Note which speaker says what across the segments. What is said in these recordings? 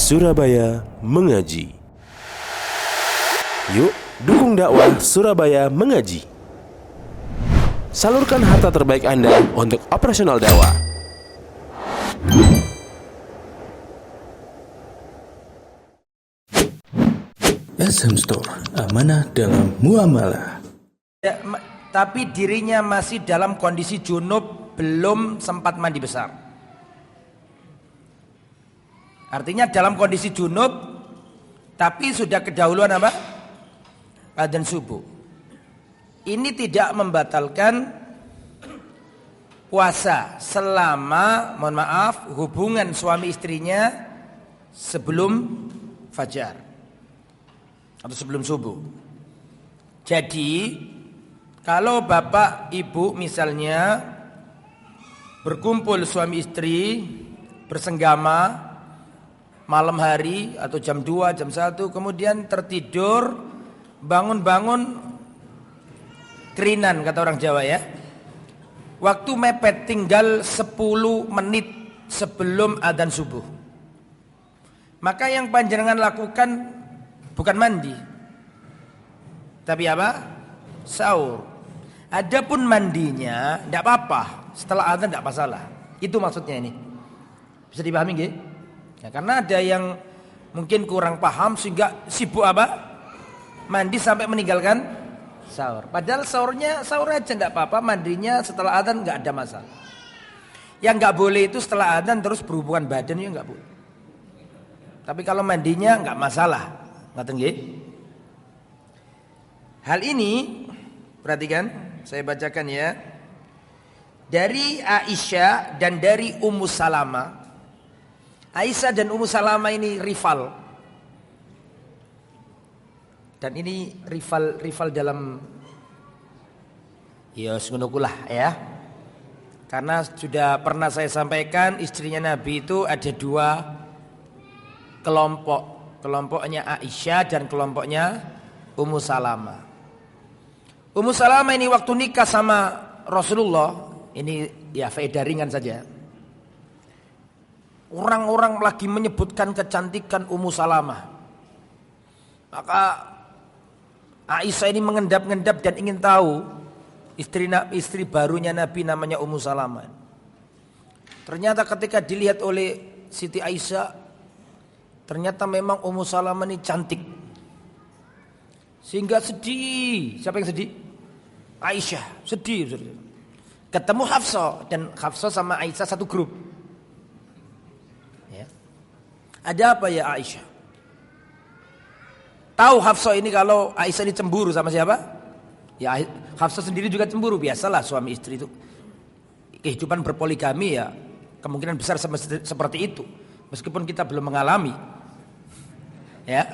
Speaker 1: Surabaya Mengaji. Yuk, dukung dakwah Surabaya Mengaji. Salurkan harta terbaik Anda untuk operasional dakwah.
Speaker 2: SM Store, amanah dalam muamalah.
Speaker 3: Ya, tapi dirinya masih dalam kondisi junub, belum sempat mandi besar. Artinya dalam kondisi junub, tapi sudah kedahuluan apa? Adzan subuh. Ini tidak membatalkan puasa selama, mohon maaf, hubungan suami istrinya sebelum fajar atau sebelum subuh. Jadi kalau bapak ibu misalnya berkumpul suami istri bersenggama malam hari atau jam 2, jam 1, kemudian tertidur, bangun-bangun kerinan kata orang Jawa ya. Waktu mepet tinggal 10 menit sebelum adzan subuh. Maka yang panjenengan lakukan bukan mandi, tapi apa? Sahur. Adapun mandinya tidak apa-apa, setelah adzan tidak masalah. Itu maksudnya ini. Bisa dipahami nggih? Ya, karena ada yang mungkin kurang paham sehingga sibuk apa? Mandi sampai meninggalkan sahur. Padahal sahur aja tidak apa-apa, mandinya setelah adzan nggak ada masalah. Yang nggak boleh itu setelah adzan terus berhubungan badan, ya nggak boleh. Tapi kalau mandinya nggak masalah, ngaten nggih. Hal ini perhatikan, saya bacakan ya. Dari Aisyah dan dari Ummu Salamah. Aisyah dan Ummu Salamah ini rival. Dan ini rival dalam ya senukulah ya. Karena sudah pernah saya sampaikan istrinya Nabi itu ada 2 kelompok. Kelompoknya Aisyah dan kelompoknya Ummu Salamah. Ummu Salamah ini waktu nikah sama Rasulullah, ini ya faedah ringan saja. Orang-orang lagi menyebutkan kecantikan Ummu Salamah. Maka Aisyah ini mengendap-endap dan ingin tahu istri barunya Nabi namanya Ummu Salamah. Ternyata ketika dilihat oleh Siti Aisyah, ternyata memang Ummu Salamah ini cantik. Sehingga sedih. Siapa yang sedih? Aisyah, sedih. Ketemu Hafsah, dan Hafsah sama Aisyah satu grup. Ya. Ada apa ya Aisyah? Tahu Hafsah ini kalau Aisyah ini cemburu sama siapa? Ya Hafsah sendiri juga cemburu, biasalah suami istri itu. Kehidupan berpoligami ya kemungkinan besar seperti itu. Meskipun kita belum mengalami. Ya.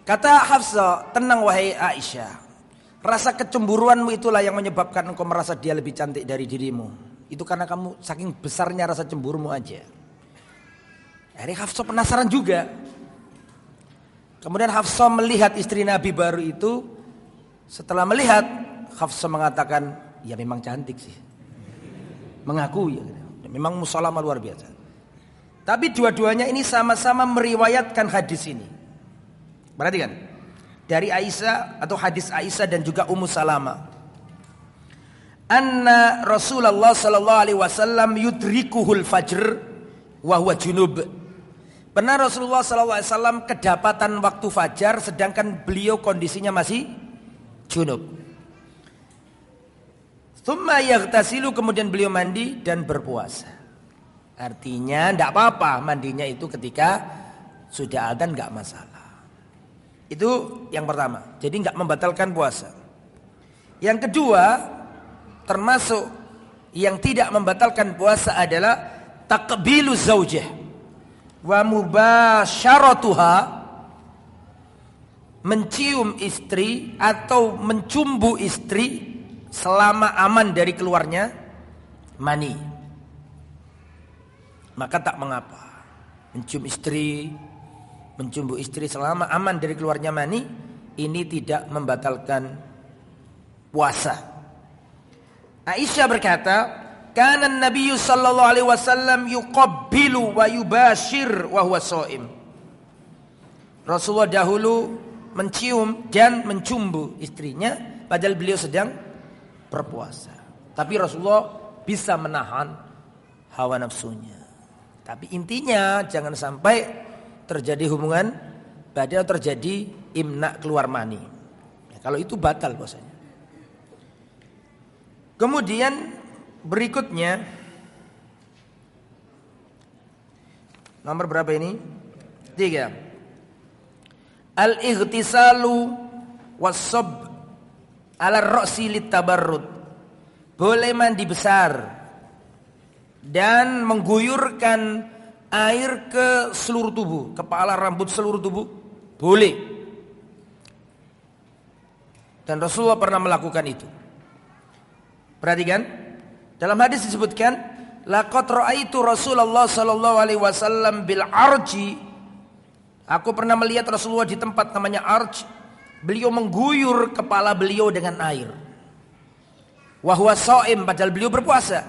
Speaker 3: Kata Hafsah, tenang wahai Aisyah. Rasa kecemburuanmu itulah yang menyebabkan engkau merasa dia lebih cantik dari dirimu. Itu karena kamu saking besarnya rasa cemburumu aja. Akhirnya Hafsah penasaran juga. Kemudian Hafsah melihat istri Nabi baru itu. Setelah melihat, Hafsah mengatakan, ya memang cantik sih. Mengaku ya. Memang Ummu Salamah luar biasa. Tapi dua-duanya ini sama-sama meriwayatkan hadis ini. Perhatikan. Dari Aisyah atau hadis Aisyah dan juga Ummu Salamah. Anna Rasulullah sallallahu alaihi wasallam yudrikuhul fajr wa huwa junub. Benar Rasulullah sallallahu alaihi wasallam kedapatan waktu fajar sedangkan beliau kondisinya masih junub. Tsumma yaghtasilu, kemudian beliau mandi dan berpuasa. Artinya tidak apa-apa mandinya itu ketika sudah adzan, nggak masalah. Itu yang pertama. Jadi nggak membatalkan puasa. Yang kedua, termasuk yang tidak membatalkan puasa adalah taqbilu zaujah wa mubasyaratuha, mencium istri atau mencumbu istri selama aman dari keluarnya mani. Maka tak mengapa. Mencumbu istri selama aman dari keluarnya mani, ini tidak membatalkan puasa. Aisyah berkata, kana an-nabiy sallallahu alaihi wasallam yuqabbilu wa yubashir wa huwa shaim. Rasulullah dahulu mencium dan mencumbu istrinya padahal beliau sedang berpuasa. Tapi Rasulullah bisa menahan hawa nafsunya. Tapi intinya jangan sampai terjadi hubungan badan atau terjadi imna keluar mani. Ya, kalau itu batal puasanya. Kemudian berikutnya nomor berapa ini? 3. Al-ightisalu was-sab ala ar-ra'si lit-tabarrud. Boleh mandi besar dan mengguyurkan air ke seluruh tubuh, kepala, rambut, seluruh tubuh, boleh. Dan Rasulullah pernah melakukan itu. Perhatikan, dalam hadis disebutkan, laqad ra'aitu Rasulullah sallallahu alaihi wasallam bil arji. Aku pernah melihat Rasulullah di tempat namanya arj. Beliau mengguyur kepala beliau dengan air. Wa huwa shaim, padahal beliau berpuasa.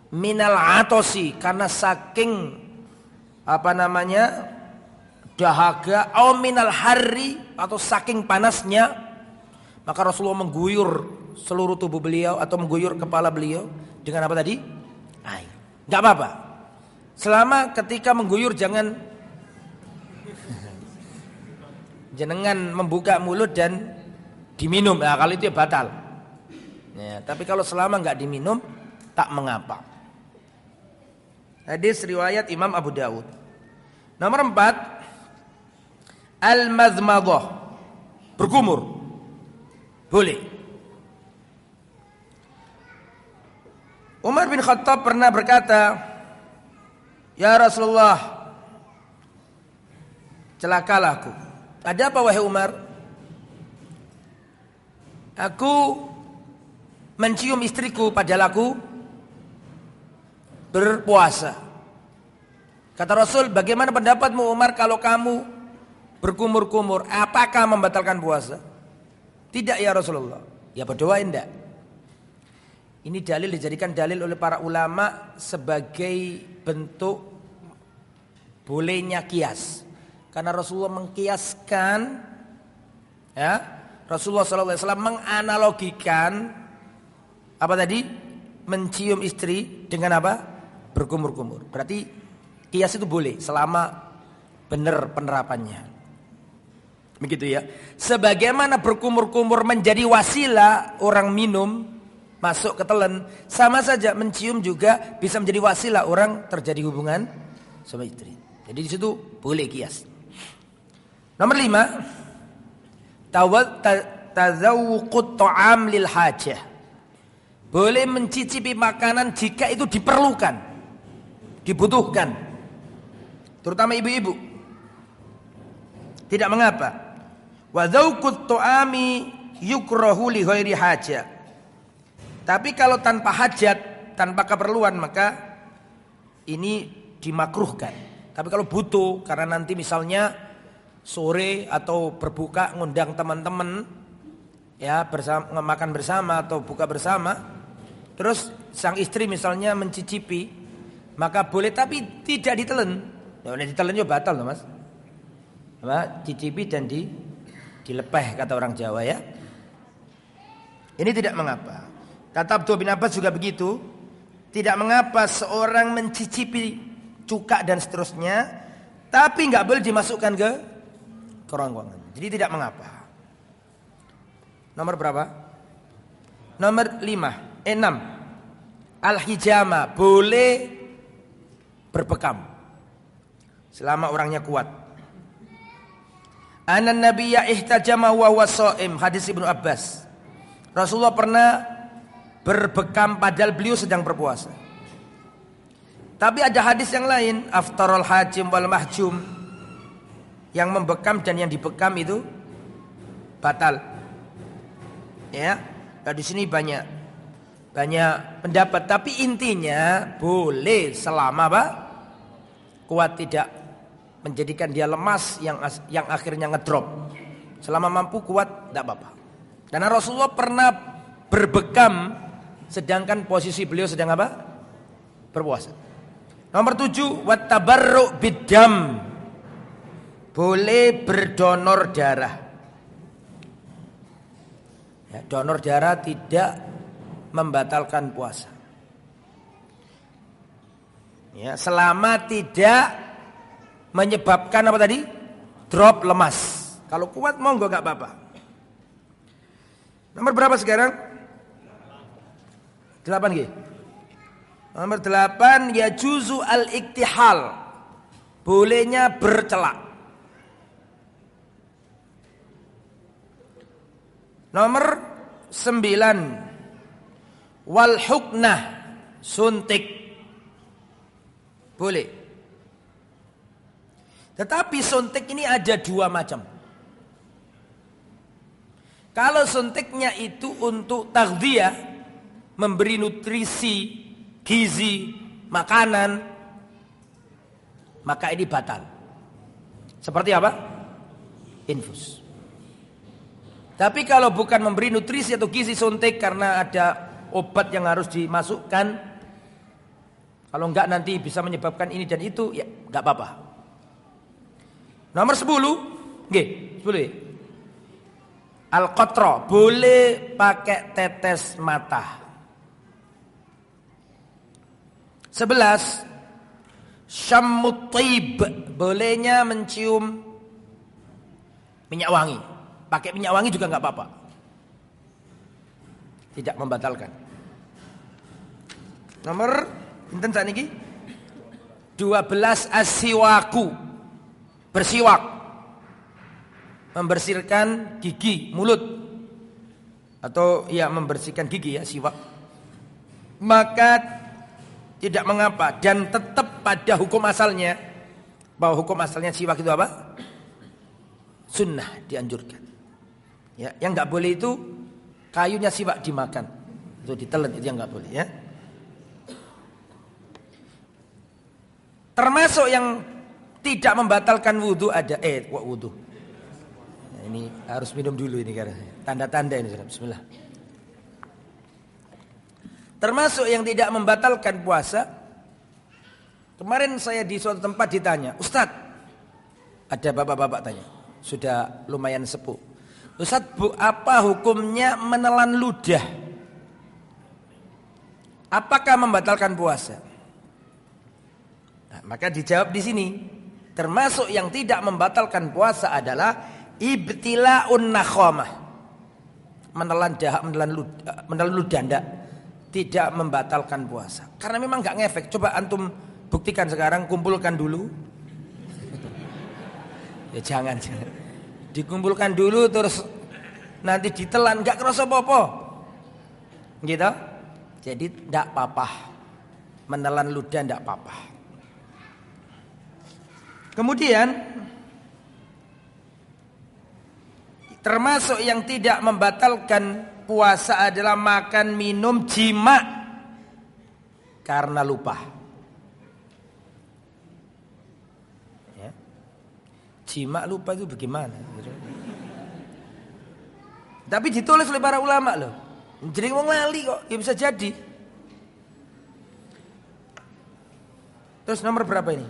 Speaker 3: Minal atosi, karena saking dahaga, au minal harri, atau saking panasnya, maka Rasulullah mengguyur seluruh tubuh beliau atau mengguyur kepala beliau dengan apa tadi? Air. Enggak apa-apa. Selama ketika mengguyur jangan membuka mulut dan diminum. Nah, kalau itu ya batal. Ya, tapi kalau selama enggak diminum tak mengapa. Hadis riwayat Imam Abu Dawud. Nomor 4, al-madmadah, berkumur. Boleh. Umar bin Khattab pernah berkata, "Ya Rasulullah, celakalah aku." Ada apa wahai Umar? Aku mencium istriku padahal aku berpuasa. Kata Rasul, bagaimana pendapatmu Umar kalau kamu berkumur-kumur? Apakah membatalkan puasa? Tidak ya Rasulullah. Ya berdoa enggak. Ini dalil dijadikan dalil oleh para ulama sebagai bentuk bolehnya kias. Karena Rasulullah mengkiaskan, ya, Rasulullah SAW menganalogikan apa tadi? Mencium istri dengan apa? Berkumur-kumur. Berarti kias itu boleh selama benar penerapannya. Begitu ya. Sebagaimana berkumur-kumur menjadi wasilah orang minum masuk ke telan, sama saja mencium juga bisa menjadi wasilah orang terjadi hubungan sama istri. Jadi di situ boleh kias. Nomor 5, tazawuqut ta'am lil hajah. Boleh mencicipi makanan jika itu diperlukan, dibutuhkan. Terutama ibu-ibu. Tidak mengapa. Wa dzauqut ta'ami yukrahu li ghairi hajah. Tapi kalau tanpa hajat, tanpa keperluan, maka ini dimakruhkan. Tapi kalau butuh, karena nanti misalnya sore atau berbuka ngundang teman-teman, ya bersama, makan bersama atau buka bersama, terus sang istri misalnya mencicipi, maka boleh, tapi tidak ditelan. Nah, ditelan juga batal loh mas. Apa? Cicipi dan dilepeh kata orang Jawa ya. Ini tidak mengapa. Kata Abdullah bin Abbas juga begitu. Tidak mengapa seorang mencicipi cuka dan seterusnya, tapi nggak boleh dimasukkan ke kerongkongan. Jadi tidak mengapa. Nomor berapa? Nomor 6. Al-hijama, boleh berbekam selama orangnya kuat. Anan nabiyya ihtajama wa huwa shaim, hadis Ibnu Abbas. Rasulullah pernah berbekam padahal beliau sedang berpuasa. Tapi ada hadis yang lain, aftarul hajim wal mahjum, yang membekam dan yang dibekam itu batal. Ya, nah di sini banyak pendapat, tapi intinya boleh selama apa? Kuat, tidak menjadikan dia lemas yang akhirnya ngedrop. Selama mampu kuat tidak apa-apa. Karena Rasulullah pernah berbekam sedangkan posisi beliau sedang apa? Berpuasa. Nomor 7, wattabarru biddam. Boleh berdonor darah. Ya, donor darah tidak membatalkan puasa. Ya, selama tidak menyebabkan apa tadi? Drop lemas. Kalau kuat monggo enggak apa-apa. Nomor berapa sekarang? 8 G. Nomor 8, ya juzu al-iktihal. Bolehnya bercelak. Nomor 9, wal huknah, suntik. Boleh. Tetapi suntik ini ada 2 macam. Kalau suntiknya itu untuk taghdiyah, memberi nutrisi, gizi, makanan, maka ini batal. Seperti apa? Infus. Tapi kalau bukan memberi nutrisi atau gizi, suntik karena ada obat yang harus dimasukkan, kalau enggak nanti bisa menyebabkan ini dan itu, ya enggak apa-apa. Nomor 10, nggih, 10 ya. Al-qatra, boleh pakai tetes mata. 11, syammut thayyib, bolehnya mencium minyak wangi. Pakai minyak wangi juga enggak apa-apa. Tidak membatalkan. Nomor pinten sakniki? 12, as-siwaku, bersiwak. Membersihkan gigi, mulut. Atau ya membersihkan gigi ya, siwak. Maka tidak mengapa dan tetap pada hukum asalnya, bahwa hukum asalnya siwak itu apa? Sunnah, dianjurkan. Ya, yang enggak boleh itu kayunya siwak dimakan. Itu ditelan, itu yang enggak boleh ya. Termasuk yang tidak membatalkan wudu ada wudu. Nah, ini harus minum dulu ini karena tanda-tanda ini. Bismillah. Termasuk yang tidak membatalkan puasa. Kemarin saya di suatu tempat ditanya, Ustadz, ada bapak-bapak tanya, sudah lumayan sepuh. Ustadz, apa hukumnya menelan ludah? Apakah membatalkan puasa? Nah, maka dijawab di sini, termasuk yang tidak membatalkan puasa adalah ibtila'un nakhamah. Menelan dahak, menelan ludah enggak. Tidak membatalkan puasa. Karena memang enggak ngefek. Coba antum buktikan sekarang, kumpulkan dulu. Ya jangan. Dikumpulkan dulu terus nanti ditelan enggak kerasa apa-apa. Gitu. Jadi enggak apa-apa. Menelan ludah enggak apa-apa. Kemudian termasuk yang tidak membatalkan puasa adalah makan, minum, jima karena lupa. Ya. Jima lupa itu bagaimana? Tapi ditulis oleh para ulama loh. Jadi wong lali kok, ya bisa jadi. Terus nomor berapa ini?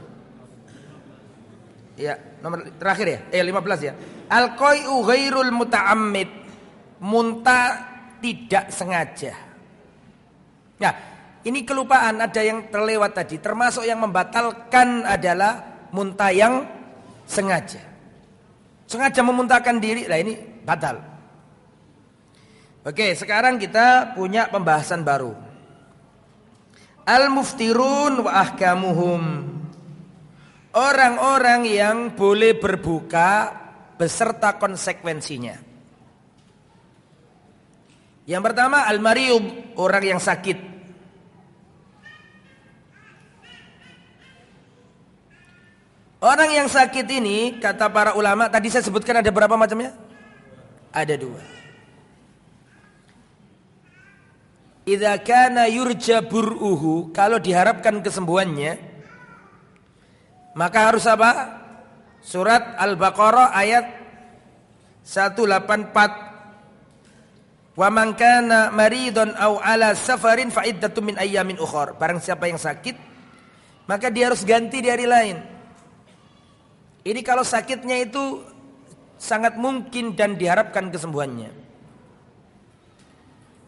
Speaker 3: Ya, nomor terakhir ya. 15 ya. Al-qai'u ghairul muta'ammid. Muntah tidak sengaja. Nah, ini kelupaan, ada yang terlewat tadi. Termasuk yang membatalkan adalah muntah yang sengaja. Sengaja memuntahkan diri, nah ini batal. Oke, sekarang kita punya pembahasan baru. Al-muftirun wa ahkamuhum. Orang-orang yang boleh berbuka beserta konsekuensinya. Yang pertama al-mariyud, orang yang sakit. Orang yang sakit ini kata para ulama, tadi saya sebutkan ada berapa macamnya? Ada 2. Idza kana yurja bur'uhu, kalau diharapkan kesembuhannya, maka harus apa? Surat Al-Baqarah ayat 184. Wa man kana maridun aw ala safarin fa iddatun min ayyamin ukhra. Barang siapa yang sakit, maka dia harus ganti di hari lain. Ini kalau sakitnya itu sangat mungkin dan diharapkan kesembuhannya.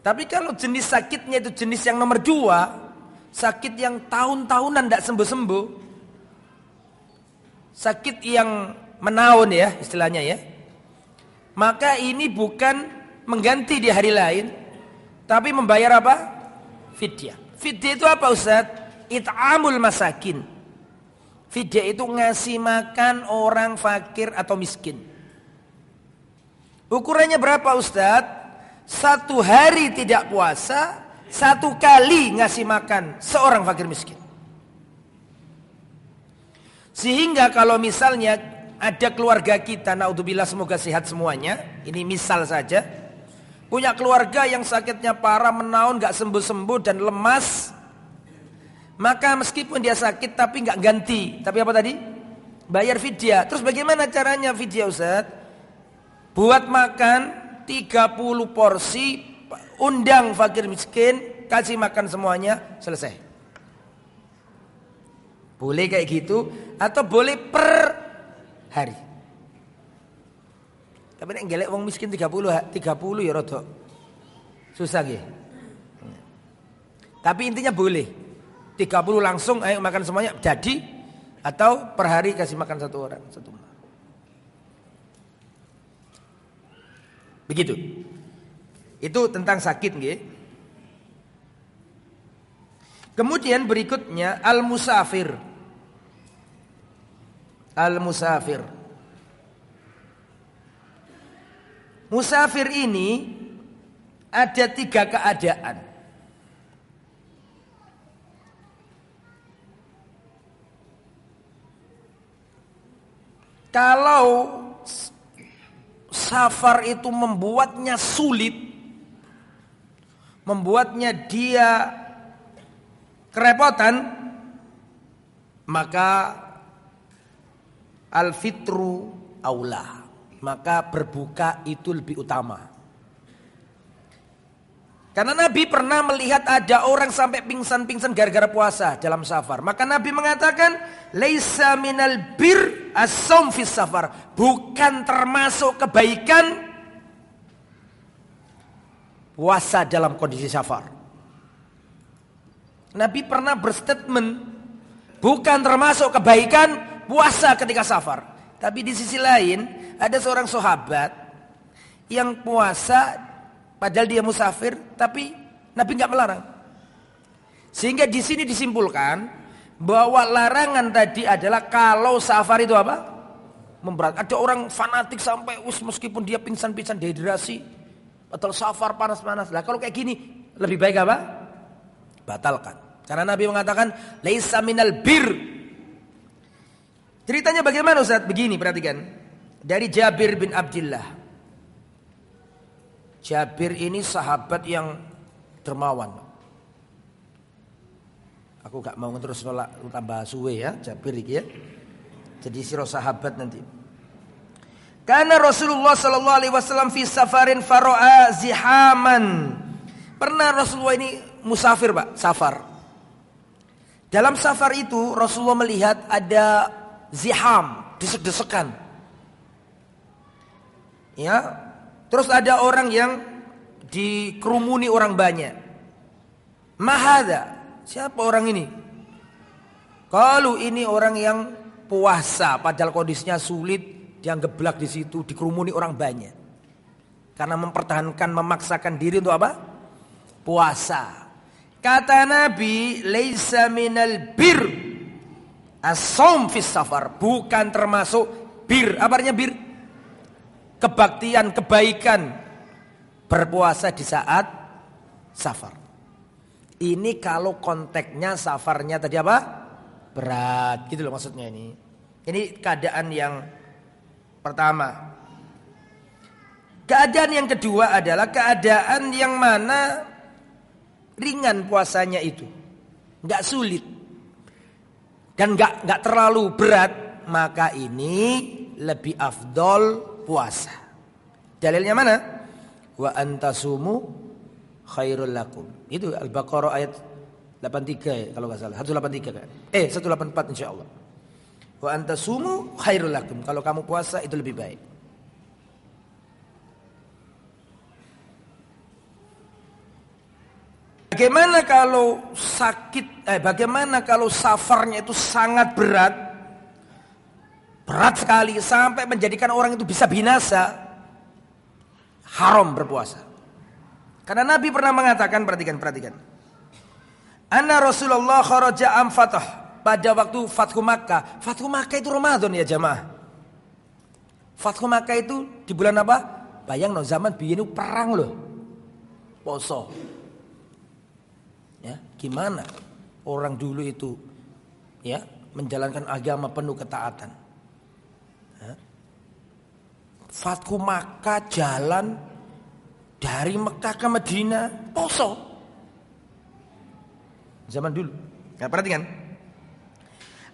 Speaker 3: Tapi kalau jenis sakitnya itu jenis yang nomor 2, sakit yang tahun-tahunan tidak sembuh-sembuh, sakit yang menaun ya istilahnya ya, maka ini bukan mengganti di hari lain, tapi membayar apa? Fidyah. Fidyah itu apa Ustaz? It'amul masakin. Fidyah itu ngasih makan orang fakir atau miskin. Ukurannya berapa Ustaz? 1 hari tidak puasa, 1 kali ngasih makan seorang fakir miskin. Sehingga kalau misalnya ada keluarga kita, naudzubillah semoga sehat semuanya, ini misal saja, punya keluarga yang sakitnya parah, menaun, gak sembuh-sembuh dan lemas, maka meskipun dia sakit tapi gak ganti, tapi apa tadi? Bayar fidyah. Terus bagaimana caranya fidyah Ustaz? Buat makan 30 porsi, undang fakir miskin, kasih makan semuanya, selesai. Boleh kayak gitu, atau boleh per hari. Tapi nek gelek wong miskin 30 ya rada susah nggih. Tapi intinya boleh. 30 langsung ayo makan semuanya jadi, atau per hari kasih makan 1 orang, 1 rumah. Begitu. Itu tentang sakit nggih. Kemudian berikutnya al-musafir. Al-musafir. Musafir ini ada 3 keadaan. Kalau safar itu membuatnya sulit, membuatnya dia kerepotan, maka al-fitru aula, maka berbuka itu lebih utama. Karena Nabi pernah melihat ada orang sampai pingsan-pingsan gara-gara puasa dalam safar. Maka Nabi mengatakan, laisa minal bir as-saum fis safar, bukan termasuk kebaikan puasa dalam kondisi safar. Nabi pernah berstatement, bukan termasuk kebaikan puasa ketika safar. Tapi di sisi lain ada seorang sahabat yang puasa padahal dia musafir, tapi Nabi nggak melarang. Sehingga di sini disimpulkan bahwa larangan tadi adalah kalau safar itu apa? Memberat. Ada orang fanatik sampai meskipun dia pingsan-pingsan dehidrasi atau safar panas-panas. Lah kalau kayak gini lebih baik apa? Batalkan. Karena Nabi mengatakan laisa minal bir. Ceritanya bagaimana Ustaz? Begini, perhatikan. Dari Jabir bin Abdullah. Jabir ini sahabat yang dermawan. Aku gak mau terus nolak tambah suwe ya Jabir ini ya. Jadi siro sahabat nanti. Karena Rasulullah sallallahu alaihi wasallam fi safarin faro'a zihaman. Pernah Rasulullah ini musafir Pak, safar. Dalam safar itu Rasulullah melihat ada ziham, desek-desekan. Ya. Terus ada orang yang dikerumuni orang banyak. Mahada, siapa orang ini? Kalau ini orang yang puasa, padahal kondisinya sulit, dia geblak di situ, dikerumuni orang banyak. Karena mempertahankan, memaksakan diri untuk apa? Puasa. Kata Nabi, laisa minal bir as-saum fis safar, bukan termasuk bir. Apa artinya bir? Kebaktian, kebaikan berpuasa di saat safar. Ini kalau konteksnya safarnya tadi apa? Berat, gitu loh maksudnya ini. Ini keadaan yang pertama. Keadaan yang kedua adalah keadaan yang mana ringan puasanya itu, nggak sulit dan nggak terlalu berat, maka ini lebih afdol puasa. Dalilnya mana? wa antasumu khairul lakum. Itu Al-Baqarah ayat 83 ya, kalau nggak salah. 183 kan? 184 insyaallah. Wa antasumu khairul lakum. Kalau kamu puasa itu lebih baik. Bagaimana kalau sakit, bagaimana kalau safarnya itu sangat berat, berat sekali sampai menjadikan orang itu bisa binasa, haram berpuasa. Karena Nabi pernah mengatakan, perhatikan. Anna Rasulullah kharaja am fatah, pada waktu Fathu Makkah. Fathu Makkah itu Ramadan ya jamaah. Fathu Makkah itu di bulan apa? Bayang no, zaman biyen perang loh. Poso. Ya, gimana orang dulu itu ya menjalankan agama penuh ketaatan. Ya. Fathu Makkah jalan dari Mekah ke Madinah poso. Zaman dulu. Nah, perhatikan.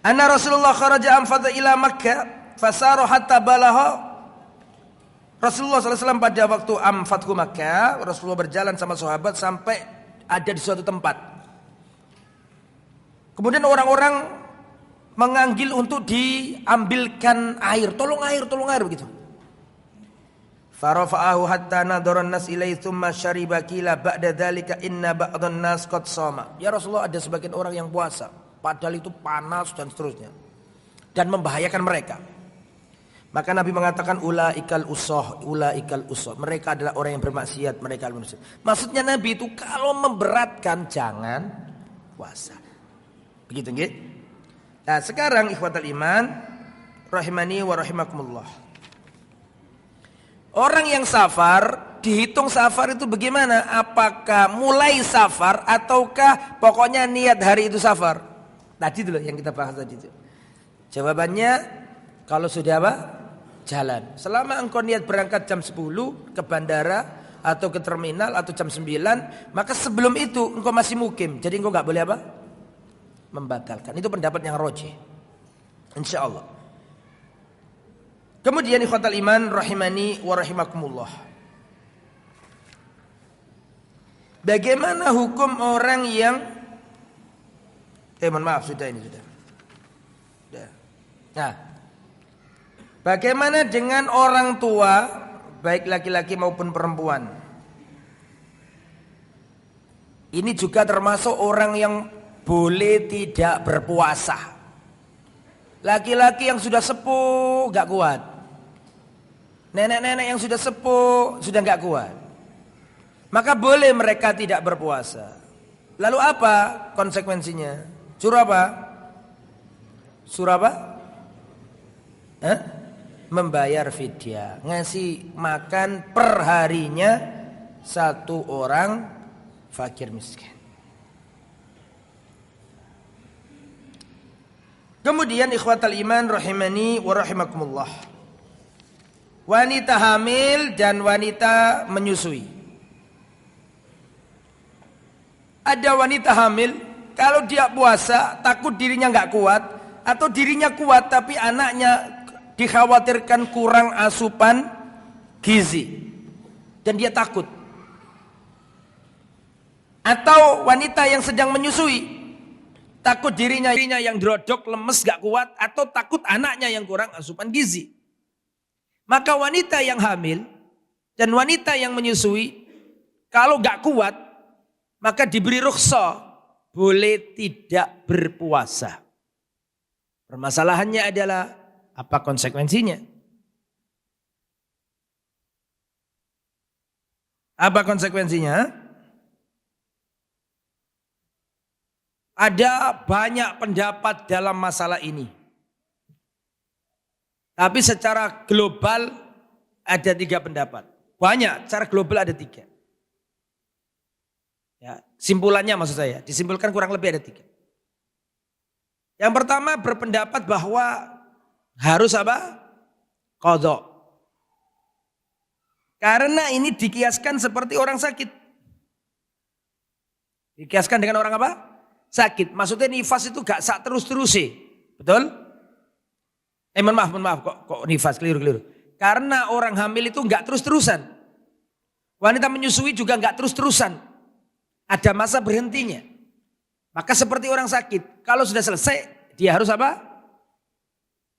Speaker 3: Anna Rasulullah kharaja am fatha ila Makkah fasaru hatta balagha. Rasulullah SAW pada waktu Fathu Makkah, Rasulullah berjalan sama sahabat sampai ada di suatu tempat. Kemudian orang-orang menganggil untuk diambilkan air. Tolong air begitu. Farafa'ahu hatta nadharan nas ilaihi tsumma syariba qila ba'da dzalika inna ba'dhan nas qad shoma. Ya Rasulullah, ada sebagian orang yang puasa, padahal itu panas dan seterusnya dan membahayakan mereka. Maka Nabi mengatakan ulaikal usah. Mereka adalah orang yang bermaksiat, mereka manusia. Maksudnya Nabi itu kalau memberatkan jangan puasa. Begitu nggih? Nah, sekarang ikhwatal iman rahimani wa rahimakumullah. Orang yang safar, dihitung safar itu bagaimana? Apakah mulai safar ataukah pokoknya niat hari itu safar? Tadi dulu yang kita bahas tadi itu. Jawabannya kalau sudah apa? Jalan. Selama engkau niat berangkat jam 10 ke bandara atau ke terminal atau jam 9, maka sebelum itu engkau masih mukim. Jadi engkau enggak boleh apa? Membatalkan. Itu pendapat yang rajih. Insyaallah. Kemudian ikhwatal iman rahimani wa rahimakumullah. Bagaimana hukum orang yang mohon maaf sudah. Nah, bagaimana dengan orang tua, baik laki-laki maupun perempuan? Ini juga termasuk orang yang boleh tidak berpuasa. Laki-laki yang sudah sepuh gak kuat. Nenek-nenek yang sudah sepuh sudah gak kuat. Maka boleh mereka tidak berpuasa. Lalu apa konsekuensinya? Suruh apa? Membayar fidyah, ngasih makan per harinya satu orang fakir miskin. Kemudian ikhwatal iman rahimani wa rahimakumullah. Wanita hamil dan wanita menyusui. Ada wanita hamil, kalau dia puasa takut dirinya nggak kuat, atau dirinya kuat tapi anaknya dikhawatirkan kurang asupan gizi dan dia takut. Atau wanita yang sedang menyusui, takut dirinya yang drodok, lemes, gak kuat, atau takut anaknya yang kurang asupan gizi. Maka wanita yang hamil dan wanita yang menyusui, kalau gak kuat, maka diberi rukhsah, boleh tidak berpuasa. Permasalahannya adalah, apa konsekuensinya? Apa konsekuensinya? Ada banyak pendapat dalam masalah ini. Tapi secara global ada 3 pendapat. Banyak, secara global ada 3. Ya, simpulannya maksud saya, disimpulkan kurang lebih ada 3. Yang pertama berpendapat bahwa harus apa? Qadha. Karena ini dikiaskan seperti orang sakit. Dikiaskan dengan orang apa? Sakit. Maksudnya nifas itu gak sak terus-terus sih. Betul? Mohon maaf kok nifas keliru. Karena orang hamil itu gak terus-terusan. Wanita menyusui juga enggak terus-terusan. Ada masa berhentinya. Maka seperti orang sakit, kalau sudah selesai, dia harus apa?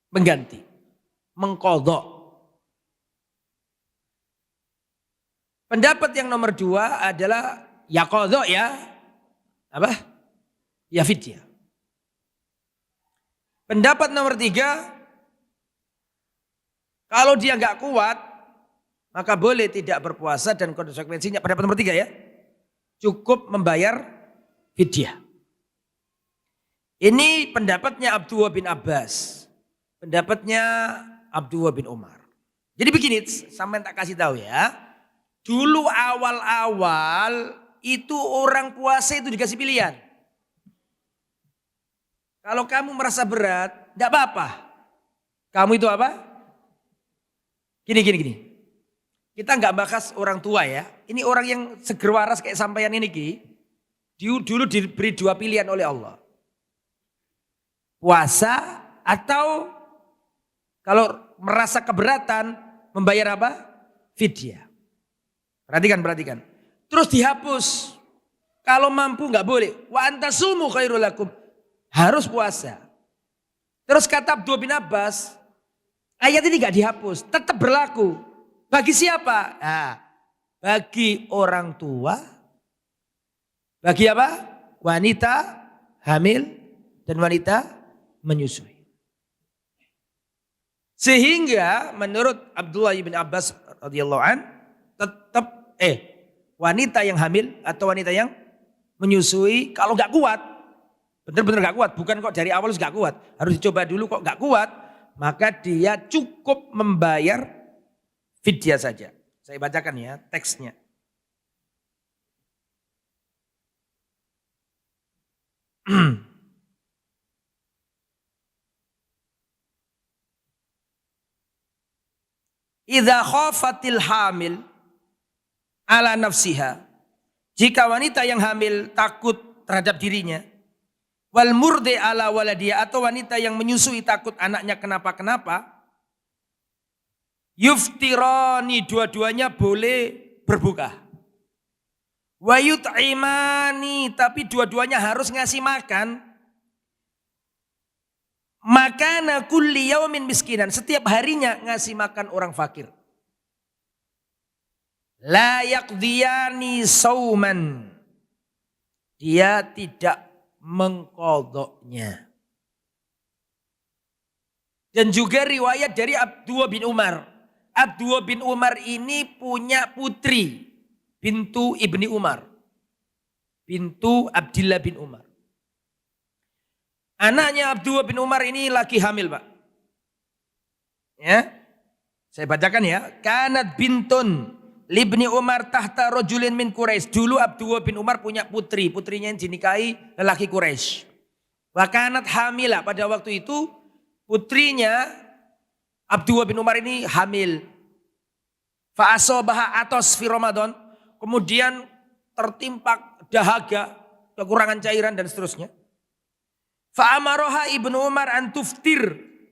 Speaker 3: Mengganti. Mengqadha. Pendapat yang nomor 2 adalah ya qadha ya apa? Ya fidyah. Pendapat nomor 3, kalau dia nggak kuat, maka boleh tidak berpuasa dan konsekuensinya. Pendapat nomor 3 ya, cukup membayar fidyah. Ini pendapatnya Abdullah bin Abbas, pendapatnya Abdullah bin Umar. Jadi begini, sampai tak kasih tahu ya. Dulu awal-awal itu orang puasa itu dikasih pilihan. Kalau kamu merasa berat, tidak apa-apa. Kamu itu apa? Gini. Kita nggak bahas orang tua ya. Ini orang yang seger waras kayak sampean ini Ki. Dulu diberi 2 pilihan oleh Allah. Puasa atau kalau merasa keberatan membayar apa? Fidyah. Perhatikan. Terus dihapus. Kalau mampu nggak boleh. Wa antasumu khairul lakum. Harus puasa. Terus kata Abdullah bin Abbas, ayat ini nggak dihapus, tetap berlaku. Bagi siapa? Nah, bagi orang tua, bagi apa? Wanita hamil dan wanita menyusui. Sehingga menurut Abdullah bin Abbas radhiyallahu an, tetap wanita yang hamil atau wanita yang menyusui kalau nggak kuat, benar-benar nggak kuat, bukan kok dari awal nggak kuat, harus dicoba dulu kok nggak kuat, maka dia cukup membayar fidyah saja. Saya bacakan ya teksnya. Idza khafatil hamil ala nafsiha, jika wanita yang hamil takut terhadap dirinya, wal murdi ala waladiha, atau wanita yang menyusui takut anaknya kenapa-kenapa, yuftirani, dua-duanya boleh berbuka. Wa yut'imani, tapi dua-duanya harus ngasih makan. Makana kulli yaumin miskinan, setiap harinya ngasih makan orang fakir. La yaqdiyani sauman, dia tidak mengqadhanya. Dan juga riwayat dari Abdullah bin Umar. Abdullah bin Umar ini punya putri, bintu Ibni Umar, bintu Abdullah bin Umar. Anaknya Abdullah bin Umar ini lagi hamil, Pak. Ya. Saya bacakan ya. Kanat bintun libni Umar tahta rajulin min Quraisy. Dulu Abdullah bin Umar punya putri, putrinya yang dinikahi lelaki Quraisy. Wa kanat hamila, pada waktu itu putrinya Abdullah bin Umar ini hamil. Fa asabaha atos fi Ramadan, kemudian tertimpa dahaga, kekurangan cairan dan seterusnya. Fa'amaroha ibnu Umar antuftir,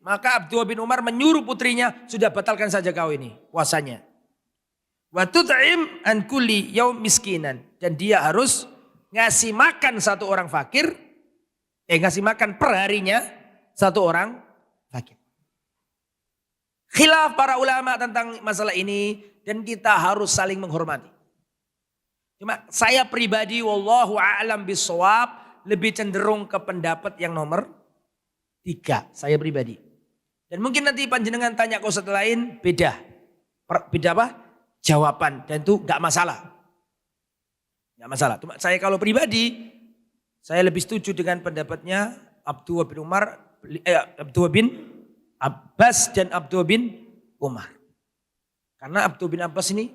Speaker 3: maka Abdullah bin Umar menyuruh putrinya, sudah batalkan saja kau ini puasanya. Wa tut'im an kulli yaum miskinan, dan dia harus ngasih makan satu orang fakir, ngasih makan perharinya satu orang fakir. Khilaf para ulama tentang masalah ini, dan kita harus saling menghormati. Cuma saya pribadi wallahu a'lam bishawab lebih cenderung ke pendapat yang nomor 3, saya pribadi. Dan mungkin nanti panjenengan tanya ke ustaz lain, beda apa? Jawaban, dan itu enggak masalah. Enggak masalah. Cuma saya kalau pribadi, saya lebih setuju dengan pendapatnya Abdullah bin Umar, Abdullah bin Abbas dan Abdullah bin Umar. Karena Abdullah bin Abbas ini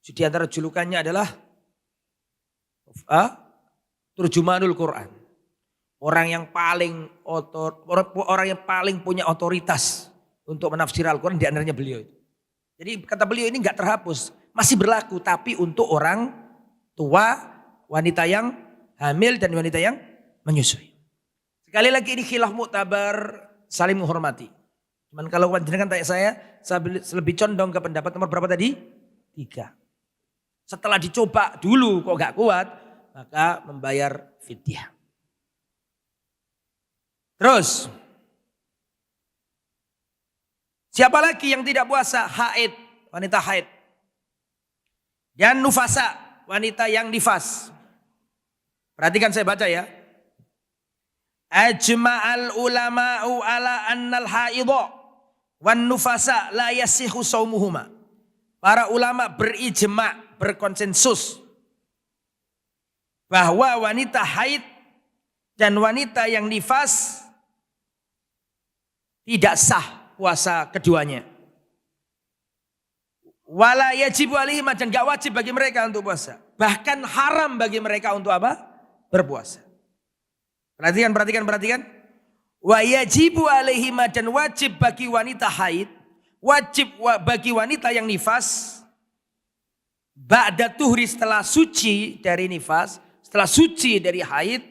Speaker 3: di antara julukannya adalah Turjumanul Quran. Orang yang paling punya otoritas untuk menafsir Al-Quran, di antaranya beliau itu. Jadi kata beliau ini enggak terhapus, masih berlaku, tapi untuk orang tua, wanita yang hamil dan wanita yang menyusui. Sekali lagi ini khilaf muktabar, saling menghormati. Cuman kalau panjenengan tanya saya lebih condong ke pendapat nomor berapa tadi? 3. Setelah dicoba dulu kok gak kuat, maka membayar fidyah. Terus, siapa lagi yang tidak puasa? Haid, wanita haid. Dan nufasa, wanita yang nifas. Perhatikan saya baca ya. Ajma'al ulama'u ala annal haidha wan nufasa la yasihu saumuhuma. Para ulama berijma', berkonsensus bahwa wanita haid dan wanita yang nifas tidak sah puasa keduanya. Wala yajibu alaihim, dan gak wajib bagi mereka untuk puasa. Bahkan haram bagi mereka untuk apa? Berpuasa. Perhatikan. Wa yajibu alaihim, dan wajib bagi wanita haid, wajib bagi wanita yang nifas, ba'da tuhri, setelah suci dari nifas, setelah suci dari haid,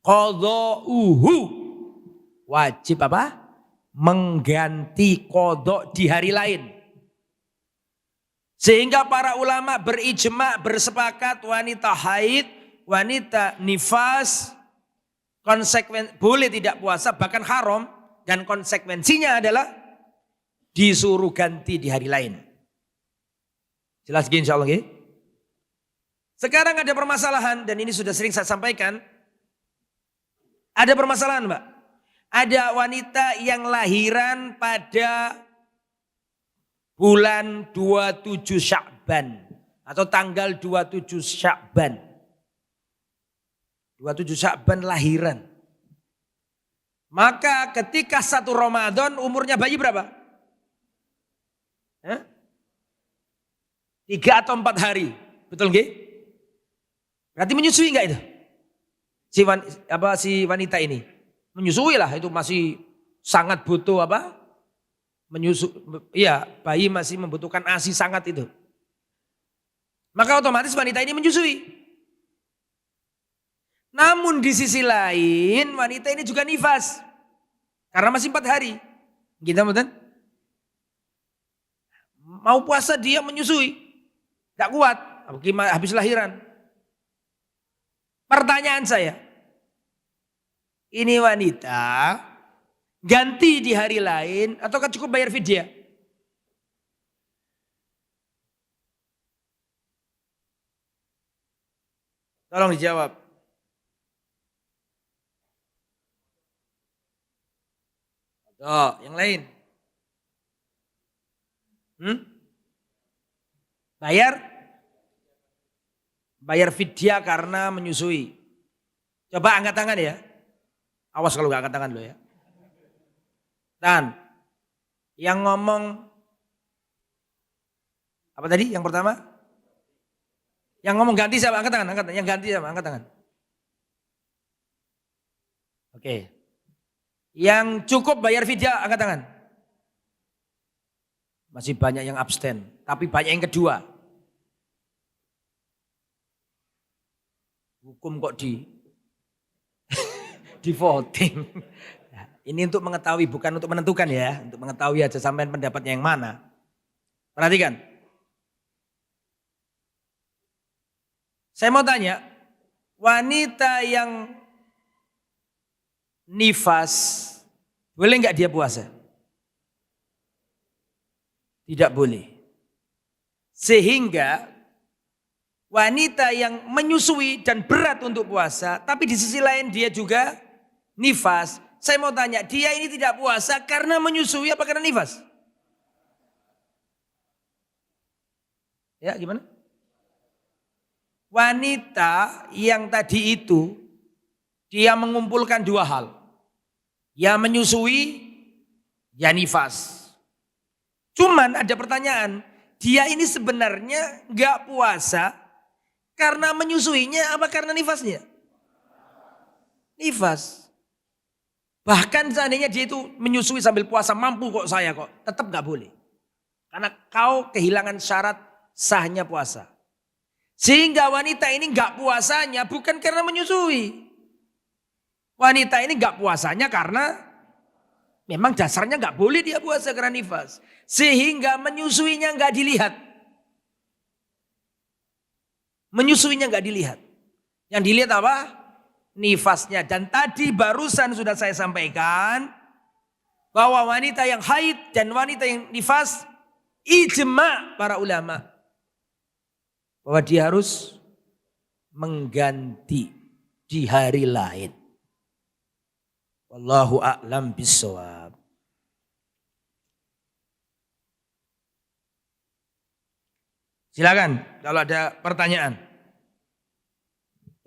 Speaker 3: qadha'uhu, wajib apa? Mengganti qadha di hari lain. Sehingga para ulama berijma', bersepakat wanita haid, wanita nifas boleh tidak puasa, bahkan haram, dan konsekuensinya adalah disuruh ganti di hari lain. Jelas gini insyaallah nggih? Sekarang ada permasalahan, dan ini sudah sering saya sampaikan. Ada permasalahan, Mbak. Ada wanita yang lahiran pada bulan 27 Sya'ban atau tanggal 27 Sya'ban. 27 Sya'ban lahiran. Maka ketika 1 Ramadan umurnya bayi berapa? 3 atau 4 hari. Betul nggih? Berarti menyusui enggak itu? Si wanita ini. Menyusui lah, itu masih sangat butuh apa? Iya, bayi masih membutuhkan ASI sangat itu. Maka otomatis wanita ini menyusui. Namun di sisi lain wanita ini juga nifas. Karena masih 4 hari. Gitu betul? Mau puasa dia menyusui. Gak kuat. Habis lahiran. Pertanyaan saya. Ini wanita ganti di hari lain ataukah cukup bayar fidyah? Tolong dijawab. Oh, yang lain. Bayar fidyah karena menyusui. Coba angkat tangan ya. Awas kalau gak angkat tangan lo ya. Dan yang ngomong apa tadi? Yang pertama? Yang ngomong ganti siapa? Angkat tangan, angkat. Yang ganti siapa? Angkat tangan. Oke. Yang cukup bayar fidyah, angkat tangan. Masih banyak yang abstain, tapi banyak yang kedua. Hukum kok di voting. Ini untuk mengetahui, bukan untuk menentukan ya. Untuk mengetahui aja sampean pendapatnya yang mana. Perhatikan. Saya mau tanya, wanita yang nifas, boleh nggak dia puasa? Tidak boleh. Sehingga wanita yang menyusui dan berat untuk puasa, tapi di sisi lain dia juga nifas. Saya mau tanya, dia ini tidak puasa karena menyusui apa karena nifas? Ya gimana? Wanita yang tadi itu, dia mengumpulkan 2 hal. Ya menyusui, ya nifas. Cuman ada pertanyaan, dia ini sebenarnya gak puasa karena menyusuinya apa karena nifasnya? Nifas. Bahkan seandainya dia itu menyusui sambil puasa, mampu kok saya kok, tetap gak boleh. Karena kau kehilangan syarat sahnya puasa. Sehingga wanita ini gak puasanya bukan karena menyusui. Wanita ini gak puasanya karena memang dasarnya gak boleh dia puasa karena nifas. Sehingga menyusuinya gak dilihat. Menyusuinya nggak dilihat. Yang dilihat apa? Nifasnya. Dan tadi barusan sudah saya sampaikan bahwa wanita yang haid dan wanita yang nifas, ijma para ulama bahwa dia harus mengganti di hari lain. Wallahu a'lam bishawab. Silakan kalau ada pertanyaan.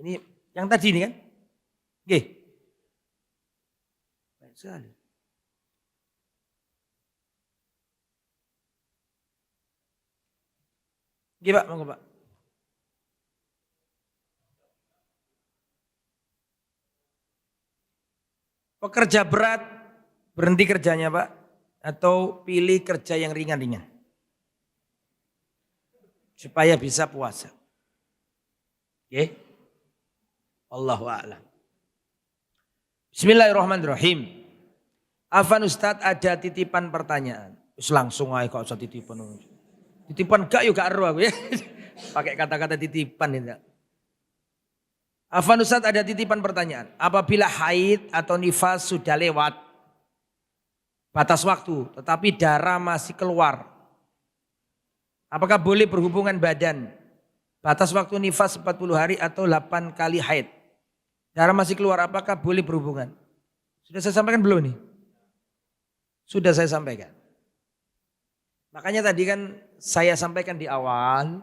Speaker 3: Ini yang tadi ini kan? Oke. Baik sekali. Oke Pak, monggo Pak. Pekerja berat, berhenti kerjanya Pak. Atau pilih kerja yang ringan-ringan. Supaya bisa puasa. Oke. Allahu a'lam. Bismillahirrahmanirrahim. Afan Ustadz ada titipan pertanyaan. Terus langsung aja kok usah titipan. Titipan gak yuk gak ero aku ya. Pakai kata-kata titipan ini. Afan Ustadz ada titipan pertanyaan. Apabila haid atau nifas sudah lewat batas waktu tetapi darah masih keluar. Apakah boleh berhubungan badan? Batas waktu nifas 40 hari atau 8 kali haid. Darah masih keluar, apakah boleh berhubungan? Sudah saya sampaikan belum nih? Sudah saya sampaikan. Makanya tadi kan saya sampaikan di awal.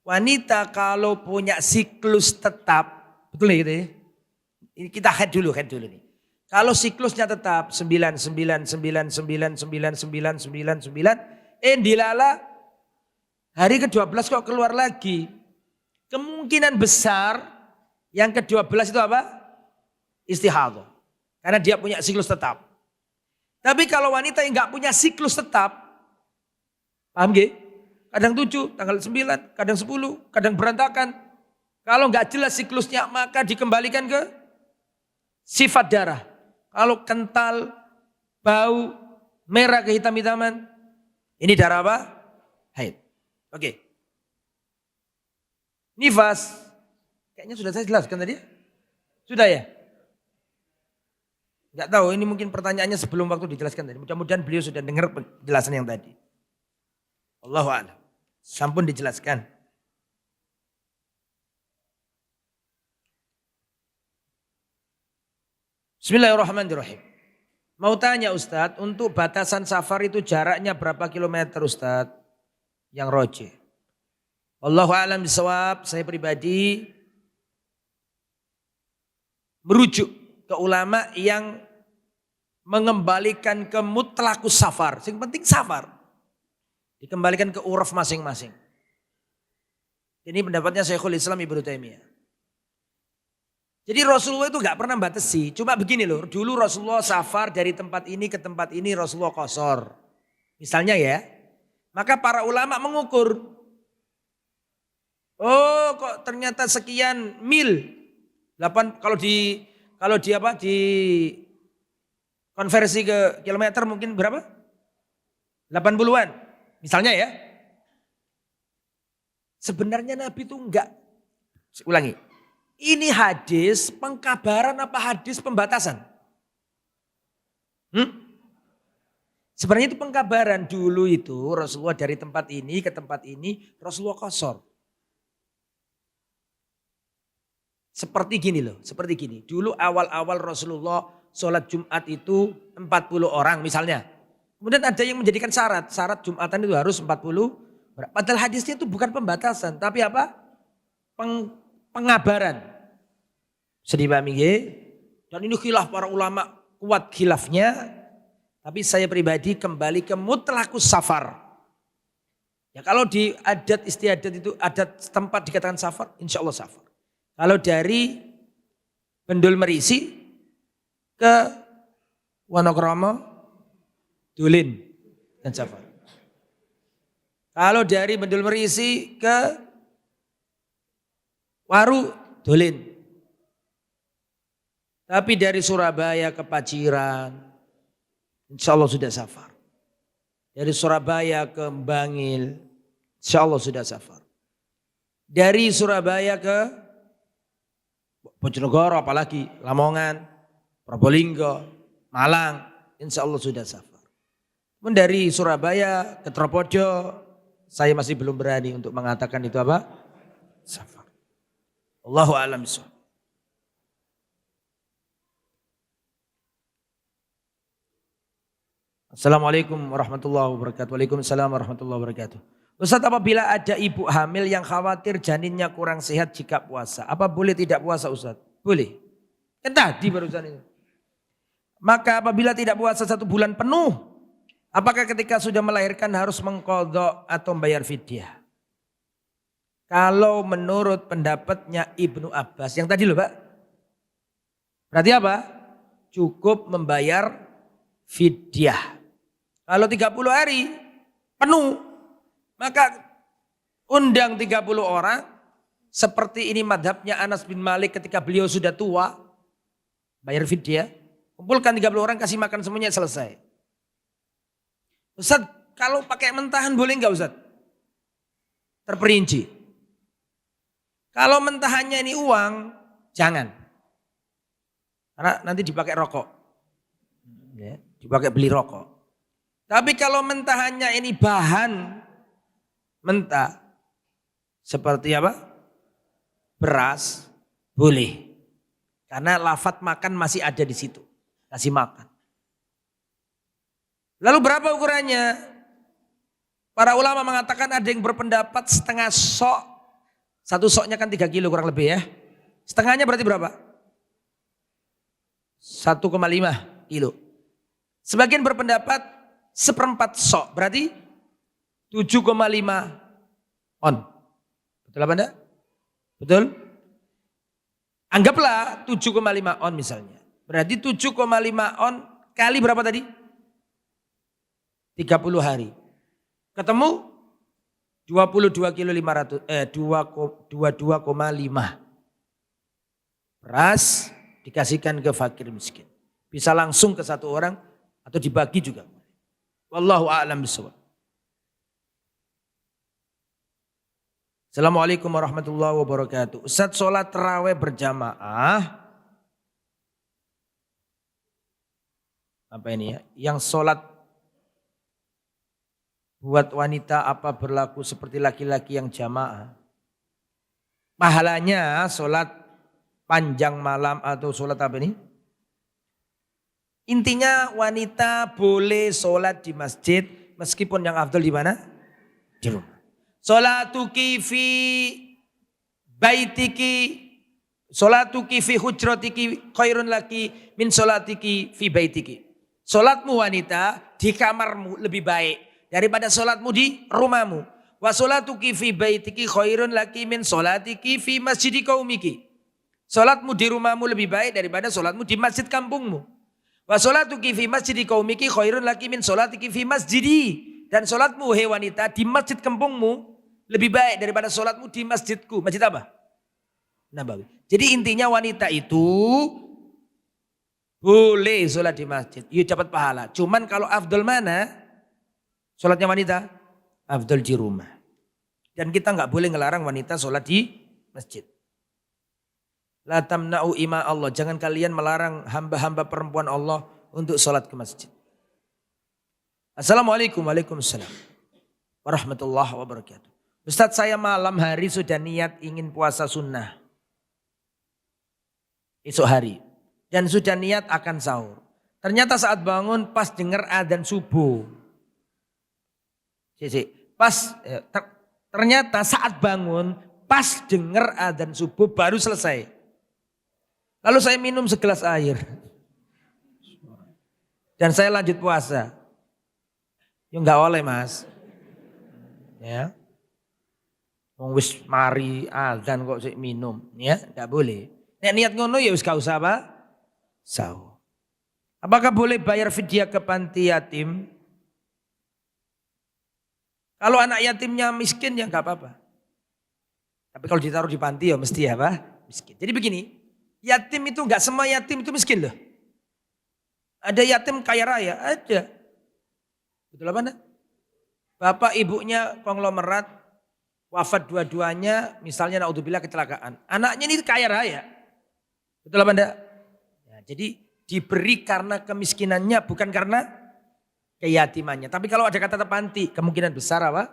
Speaker 3: Wanita kalau punya siklus tetap. Betul ya gitu ya? Ini kita head dulu nih. Kalau siklusnya tetap 9, 9, 9, 9, 9, 9, 9, 9, 9. Dilala hari ke-12 kok keluar lagi. Kemungkinan besar yang ke-12 itu apa? Istihadhah. Karena dia punya siklus tetap. Tapi kalau wanita yang gak punya siklus tetap, paham gak? Kadang 7, tanggal 9, kadang 10, kadang berantakan. Kalau gak jelas siklusnya maka dikembalikan ke sifat darah. Kalau kental, bau, merah kehitam-hitaman, ini darah apa? Haid. Oke. Nifas. Kayaknya sudah saya jelaskan tadi ya? Sudah ya? Enggak tahu, ini mungkin pertanyaannya sebelum waktu dijelaskan tadi. Mudah-mudahan beliau sudah dengar penjelasan yang tadi. Allahu a'lam. Sampun dijelaskan. Bismillahirrahmanirrahim. Mau tanya Ustadz, untuk batasan safar itu jaraknya berapa kilometer Ustadz? Yang roji. Allahu a'lam bishawab, saya pribadi merujuk ke ulama yang mengembalikan ke mutlakus safar. Yang penting safar. Dikembalikan ke uruf masing-masing. Ini pendapatnya Syekhul Islam Ibnu Taimiyah. Jadi Rasulullah itu gak pernah batasi. Cuma begini loh, dulu Rasulullah safar dari tempat ini ke tempat ini Rasulullah qashar. Misalnya ya. Maka para ulama mengukur. Oh kok ternyata sekian mil. Kalau di konversi ke kilometer mungkin berapa? 80-an. Misalnya ya. Sebenarnya Nabi itu enggak. Ulangi. Ini hadis pengkabaran apa hadis pembatasan? Sebenarnya itu pengkabaran. Dulu itu Rasulullah dari tempat ini ke tempat ini Rasulullah qashar. Seperti gini loh, seperti gini. Dulu awal-awal Rasulullah sholat Jumat itu 40 orang misalnya. Kemudian ada yang menjadikan syarat. Syarat Jumatan itu harus 40 orang. Padahal hadisnya itu bukan pembatasan. Tapi apa? Pengabaran. Sedih pahami ya? Dan ini khilaf para ulama kuat khilafnya. Tapi saya pribadi kembali ke mutlakus safar. Ya kalau di adat istiadat itu adat tempat dikatakan safar, insya Allah safar. Kalau dari Bendul Merisi ke Wonokromo, Dulin dan safar. Kalau dari Bendul Merisi ke Waru, Dulin. Tapi dari Surabaya ke Paciran, insya Allah sudah safar. Dari Surabaya ke Bangil, insya Allah sudah safar. Dari Surabaya ke Bojonegoro, apalagi Lamongan, Probolinggo, Malang, insya Allah sudah safar. Namun dari Surabaya ke Tropodo, saya masih belum berani untuk mengatakan itu apa? Safar. Allahu a'lam bishawab. Assalamualaikum warahmatullahi wabarakatuh. Waalaikumsalam warahmatullahi wabarakatuh. Ustaz, apabila ada ibu hamil yang khawatir janinnya kurang sehat jika puasa, apa boleh tidak puasa Ustaz? Boleh. Kan tadi barusan itu. Maka apabila tidak puasa 1 bulan penuh, apakah ketika sudah melahirkan harus mengqadha atau membayar fidyah? Kalau menurut pendapatnya Ibnu Abbas, yang tadi loh Pak, berarti apa? Cukup membayar fidyah. Kalau 30 hari penuh, maka undang 30 orang, seperti ini madhabnya Anas bin Malik ketika beliau sudah tua, bayar fidyah, kumpulkan 30 orang, kasih makan semuanya, selesai. Ustaz, kalau pakai mentahan boleh enggak Ustaz? Terperinci. Kalau mentahannya ini uang, jangan. Karena nanti dipakai rokok. Ya, dipakai beli rokok. Tapi kalau mentahannya ini bahan mentah, seperti apa? Beras, boleh. Karena lafadz makan masih ada di situ. Kasih makan. Lalu berapa ukurannya? Para ulama mengatakan ada yang berpendapat setengah sok. 1 soknya kan 3 kilo kurang lebih ya. Setengahnya berarti berapa? 1,5 kilo. Sebagian berpendapat 1/4 sok. Berarti 7,5 on. Betul apa enggak? Betul? Anggaplah 7,5 on misalnya. Berarti 7,5 on kali berapa tadi? 30 hari. Ketemu 22 kilo 22,5. Beras dikasihkan ke fakir miskin. Bisa langsung ke 1 orang atau dibagi juga. Wallahu a'lam bishawab. Assalamualaikum warahmatullahi wabarakatuh. Ustaz, sholat tarawih berjamaah. Apa ini ya? Yang sholat buat wanita apa berlaku seperti laki-laki yang jamaah? Pahalanya sholat panjang malam atau sholat apa ini? Intinya wanita boleh sholat di masjid meskipun yang afdal di mana? Di rumah. Sholatuki fi baitiki, sholatuki fi hujratiki khairun laki min sholatiki fi baitiki. Sholatmu wanita di kamarmu lebih baik daripada sholatmu di rumahmu. Wa sholatuki fi baitiki khairun laki min sholatiki fi masjidi qaumiki. Sholatmu di rumahmu lebih baik daripada sholatmu di masjid kampungmu. Wa sholatuki fi masjidi qaumiki khairun laki min sholatiki fi masjidi. Dan sholatmu hei wanita di masjid kampungmu lebih baik daripada sholatmu di masjidku. Masjid apa? Nabawi. Jadi intinya wanita itu boleh sholat di masjid. Iya dapat pahala. Cuman kalau afdal mana? Sholatnya wanita? Afdal di rumah. Dan kita nggak boleh ngelarang wanita sholat di masjid. La tamna'u ima Allah. Jangan kalian melarang hamba-hamba perempuan Allah untuk sholat ke masjid. Assalamualaikum waalaikumsalam warahmatullahi wabarakatuh. Ustadz, saya malam hari sudah niat ingin puasa sunnah. Esok hari. Dan sudah niat akan sahur. Ternyata saat bangun pas dengar adzan subuh. Ternyata saat bangun pas dengar adzan subuh baru selesai. Lalu saya minum segelas air. Dan saya lanjut puasa. Ya enggak oleh mas. Ya. Wis mari adzan kok sik minum. Ya enggak boleh. Nek niat ngono ya wis gak usah apa? Sahur. Apakah boleh bayar fidyah ke panti yatim? Kalau anak yatimnya miskin ya enggak apa-apa. Tapi kalau ditaruh di panti ya mesti apa? Miskin. Jadi begini. Yatim itu enggak semua yatim itu miskin loh. Ada yatim kaya raya, ada. Betul apa enggak? Bapak ibunya konglomerat, wafat dua-duanya, misalnya naudzubillah kecelakaan. Anaknya ini kaya raya. Betul apa enggak? Ya, jadi diberi karena kemiskinannya bukan karena keyatimannya. Tapi kalau ada kata tepanti, kemungkinan besar apa?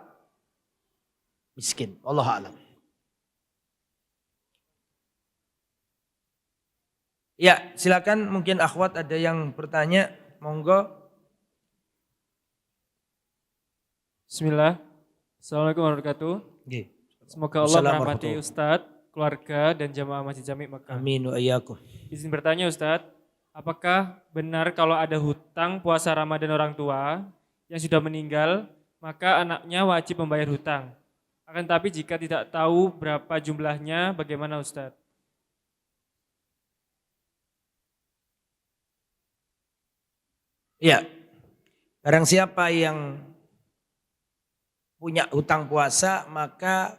Speaker 3: Miskin. Wallahu a'lam. Ya, silakan mungkin akhwat ada yang bertanya, monggo.
Speaker 4: Bismillah. Assalamualaikum warahmatullahi wabarakatuh.
Speaker 3: Nggih.
Speaker 4: Semoga Allah
Speaker 3: Assalamualaikum
Speaker 4: merahmati
Speaker 3: warahmatullahi.
Speaker 4: Ustadz, keluarga, dan jamaah Masjid Jami Mekah.
Speaker 3: Amin wa iyyakum.
Speaker 4: Izin bertanya Ustadz, apakah benar kalau ada hutang puasa Ramadan orang tua yang sudah meninggal, maka anaknya wajib membayar hutang? Akan tapi jika tidak tahu berapa jumlahnya, bagaimana Ustadz?
Speaker 3: Ya, barang siapa yang punya hutang puasa maka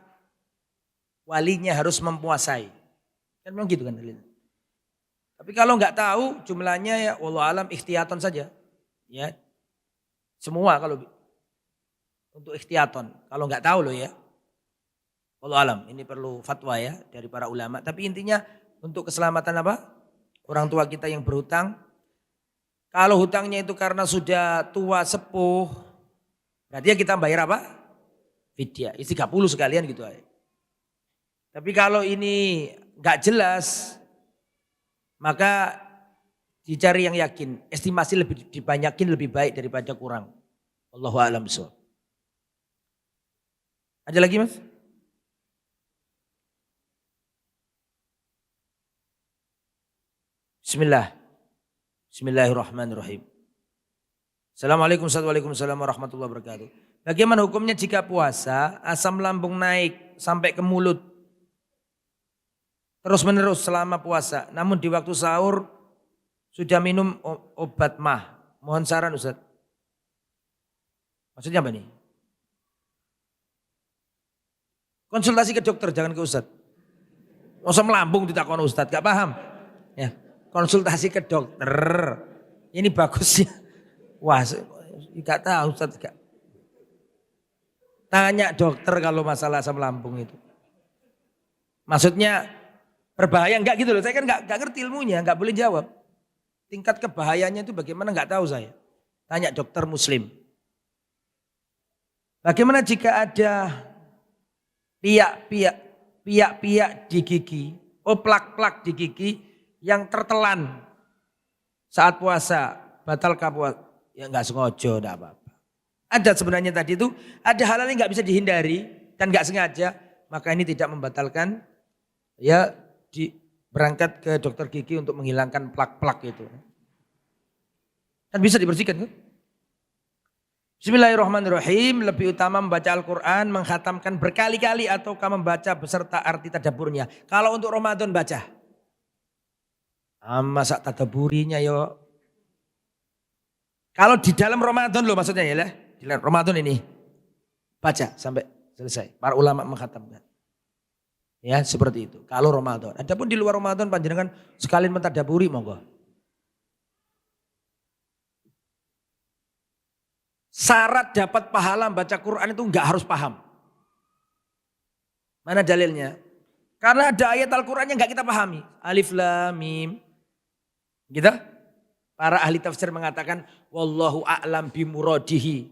Speaker 3: walinya harus mempuasai. Kan memang gitu kan dalilnya. Tapi kalau nggak tahu jumlahnya ya wallahu alam ikhtiyatan saja. Ya. Semua kalau untuk ikhtiyaton. Kalau nggak tahu loh ya. Wallahu alam, ini perlu fatwa ya dari para ulama. Tapi intinya untuk keselamatan apa? Orang tua kita yang berhutang. Kalau hutangnya itu karena sudah tua sepuh, berarti ya kita bayar apa? Fidyah, 30 sekalian gitu aja. Tapi kalau ini nggak jelas, maka dicari yang yakin. Estimasi lebih dibanyakin lebih baik daripada kurang. Wallahu a'lam bishawab. Ada lagi mas? Bismillah. Bismillahirrahmanirrahim. Assalamualaikum warahmatullahi wabarakatuh. Bagaimana hukumnya jika puasa asam lambung naik sampai ke mulut terus menerus selama puasa, namun di waktu sahur sudah minum obat mah? Mohon saran Ustaz. Maksudnya apa nih? Konsultasi ke dokter, jangan ke Ustaz. Masa melambung ditakoni Ustaz, gak paham. Ya, konsultasi ke dokter. Ini bagusnya. Wah, gak tahu Ustaz. Gak. Tanya dokter kalau masalah asam lambung itu. Maksudnya berbahaya enggak gitu loh. Saya kan enggak ngerti ilmunya, enggak boleh jawab. Tingkat kebahayaannya itu bagaimana enggak tahu saya. Tanya dokter muslim. Bagaimana jika ada piak-piak di gigi, plak-plak di gigi yang tertelan saat puasa, batalkah puasa? Ya enggak sengaja, enggak apa-apa. Ada sebenarnya tadi itu, ada hal-hal yang enggak bisa dihindari dan enggak sengaja, maka ini tidak membatalkan ya berangkat ke dokter gigi untuk menghilangkan plak-plak itu. Dan bisa dibersihkan kan? Bismillahirrahmanirrahim. Lebih utama membaca Al-Quran, menghatamkan berkali-kali ataukah membaca beserta arti tadaburnya. Kalau untuk Ramadan baca. Masa tadaburinya yo. Kalau di dalam Ramadan loh maksudnya ya lah. Di dalam Ramadan ini. Baca sampai selesai. Para ulama menghatamkan. Ya seperti itu. Kalau Ramadan. Adapun di luar Ramadan panjenengan sekalian mentadaburi monggo. Syarat dapat pahala baca Quran itu enggak harus paham. Mana dalilnya? Karena ada ayat Al-Quran yang enggak kita pahami. Alif Lam Mim. Gitu? Para ahli tafsir mengatakan wallahu a'lam bimuradihi.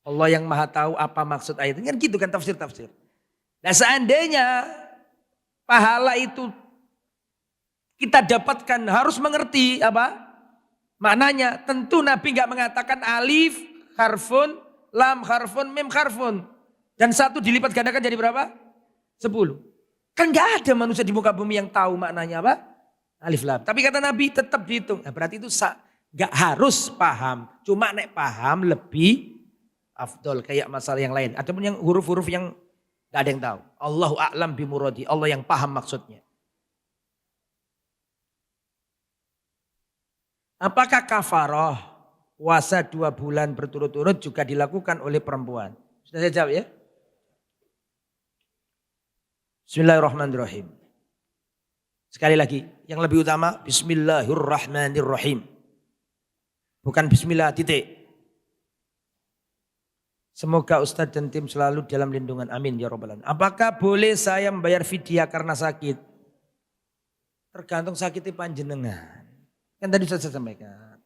Speaker 3: Allah yang maha tahu apa maksud ayat ini. Kan gitu kan tafsir-tafsir. Nah seandainya pahala itu kita dapatkan harus mengerti apa? Maknanya tentu Nabi enggak mengatakan alif harfun, lam harfun, mim harfun. Dan satu dilipat gandakan jadi berapa? 10. Kan enggak ada manusia di muka bumi yang tahu maknanya apa? Alif lam. Tapi kata Nabi tetap dihitung. Nah, berarti itu enggak harus paham. Cuma nek paham lebih afdol kayak masalah yang lain. Adapun yang huruf-huruf yang enggak ada yang tahu. Allahu a'lam bimuradi. Allah yang paham maksudnya. Apakah kafarah puasa 2 bulan berturut-turut juga dilakukan oleh perempuan? Sudah saya jawab ya? Bismillahirrahmanirrahim. Sekali lagi, yang lebih utama Bismillahirrahmanirrahim. Bukan Bismillah titik. Semoga Ustadz dan tim selalu dalam lindungan. Amin ya rabbal alamin. Apakah boleh saya membayar fidyah karena sakit? Tergantung sakitnya panjenengan. Kan tadi saya sampaikan.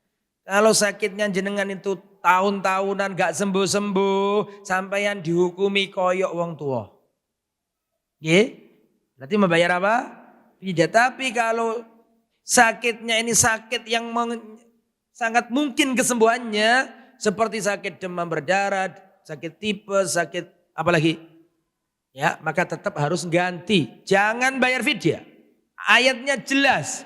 Speaker 3: Kalau sakitnya jenengan itu tahun-tahunan gak sembuh-sembuh, sampai yang dihukumi koyok wong tua. Nggih? Berarti membayar apa? Fidyah. Tapi kalau sakitnya ini sakit yang sangat mungkin kesembuhannya, seperti sakit demam berdarah, sakit tipes, sakit apalagi, ya maka tetap harus ganti. Jangan bayar fidyah. Ayatnya jelas.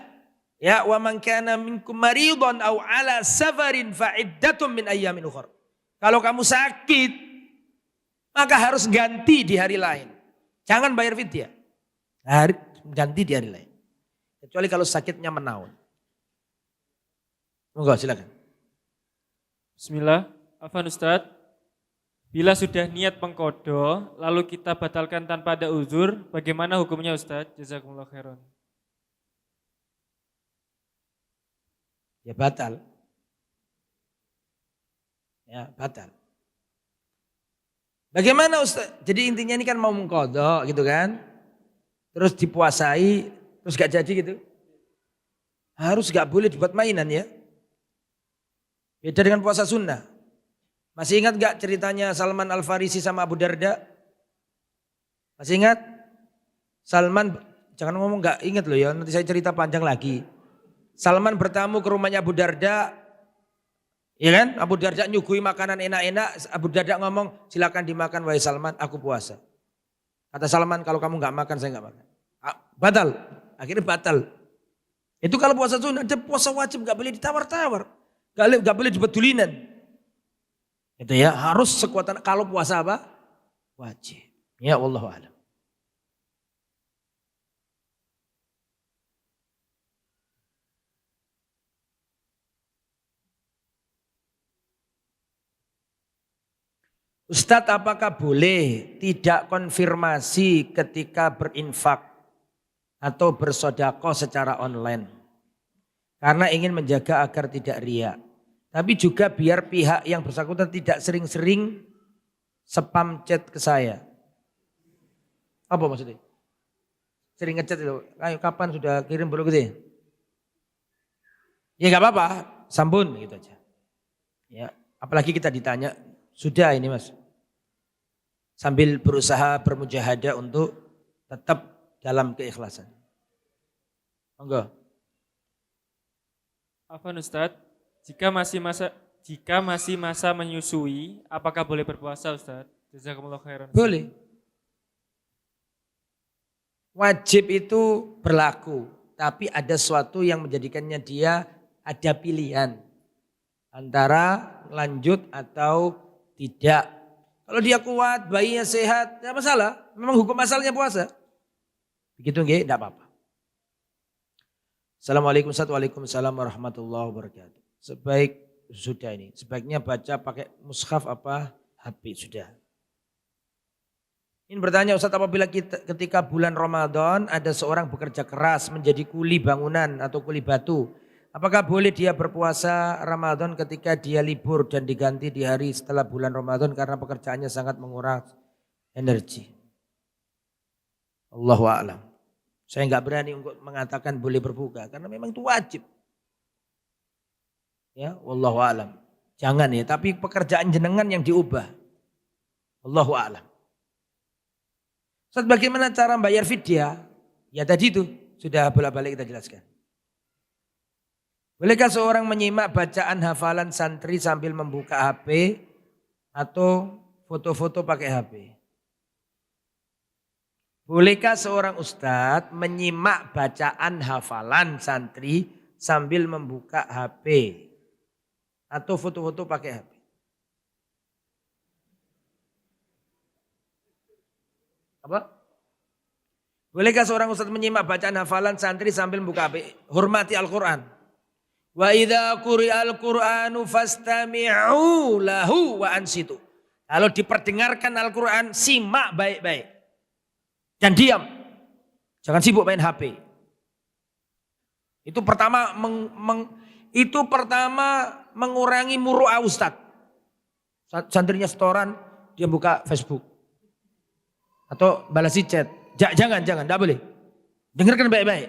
Speaker 3: Ya, wa man kana minkum maridun aw ala safarin fa iddatun min ayyamin ukhra. Kalau kamu sakit, maka harus ganti di hari lain. Jangan bayar fidyah. Ganti di hari lain. Kecuali kalau sakitnya menaun. Monggo silakan.
Speaker 4: Bismillah. Afwan Ustaz. Bila sudah niat mengkodo, lalu kita batalkan tanpa ada uzur, bagaimana hukumnya Ustaz? Jazakumullah khairan.
Speaker 3: Ya batal. Ya batal. Bagaimana Ustaz? Jadi intinya ini kan mau mengkodok gitu kan. Terus dipuasai, terus gak jadi gitu. Harus gak boleh dibuat mainan ya. Beda dengan puasa sunnah. Masih ingat gak ceritanya Salman Al-Farisi sama Abu Darda? Masih ingat? Salman, jangan ngomong gak ingat loh ya, nanti saya cerita panjang lagi. Salman bertamu ke rumahnya Abu Darda, ya kan? Abu Darda nyuguhi makanan enak-enak, Abu Darda ngomong, silakan dimakan wahai Salman, aku puasa. Kata Salman, kalau kamu gak makan, saya gak makan. Batal, akhirnya batal. Itu kalau puasa sunnah, ada puasa wajib gak boleh ditawar-tawar. Gak boleh dibetulinan. Itu ya, harus sekuatan, kalau puasa apa? Wajib. Ya wallahu a'lam. Ustadz, apakah boleh tidak konfirmasi ketika berinfak atau bersodakoh secara online? Karena ingin menjaga agar tidak riya. Tapi juga biar pihak yang bersangkutan tidak sering-sering spam chat ke saya. Apa maksudnya? Sering ngechat itu, ayo kapan sudah kirim belum gitu ya? Ya gak apa-apa, sambun gitu aja. Ya, apalagi kita ditanya, sudah ini mas. Sambil berusaha bermujahadah untuk tetap dalam keikhlasan. Monggo.
Speaker 4: Afwan Ustaz, jika masih masa menyusui, apakah boleh berpuasa Ustaz? Jazakumullah khairan.
Speaker 3: Boleh. Wajib itu berlaku, tapi ada sesuatu yang menjadikannya dia ada pilihan antara lanjut atau tidak. Kalau dia kuat, bayinya sehat, tidak masalah. Memang hukum asalnya puasa. Begitu nggih, tidak apa-apa. Assalamualaikum warahmatullahi wabarakatuh. Sebaiknya baca pakai mushaf apa HP sudah. Ini bertanya Ustaz, apabila ketika bulan Ramadan ada seorang bekerja keras menjadi kuli bangunan atau kuli batu, apakah boleh dia berpuasa Ramadan ketika dia libur dan diganti di hari setelah bulan Ramadan karena pekerjaannya sangat menguras energi? Allahu a'lam. Saya enggak berani untuk mengatakan boleh berbuka karena memang itu wajib. Ya, wallahu a'lam. Jangan ya, tapi pekerjaan jenengan yang diubah. Allahu a'lam. Ustaz, bagaimana cara bayar fidyah? Ya tadi itu sudah bolak-balik kita jelaskan. Bolehkah seorang menyimak bacaan hafalan santri sambil membuka HP atau foto-foto pakai HP? Bolehkah seorang ustadz menyimak bacaan hafalan santri sambil membuka HP atau foto-foto pakai HP? Apa? Bolehkah seorang ustadz menyimak bacaan hafalan santri sambil membuka HP? Hormati Al-Quran. Wa idza quri'al Qur'anu fastami'u lahu wa ansitu. Kalau diperdengarkan Al-Quran, simak baik-baik. Dan diam. Jangan sibuk main HP. Itu pertama mengurangi muru'ah ustadz. Santrinya setoran, dia buka Facebook. Atau balasi chat. Jangan, tidak boleh. Dengarkan baik-baik.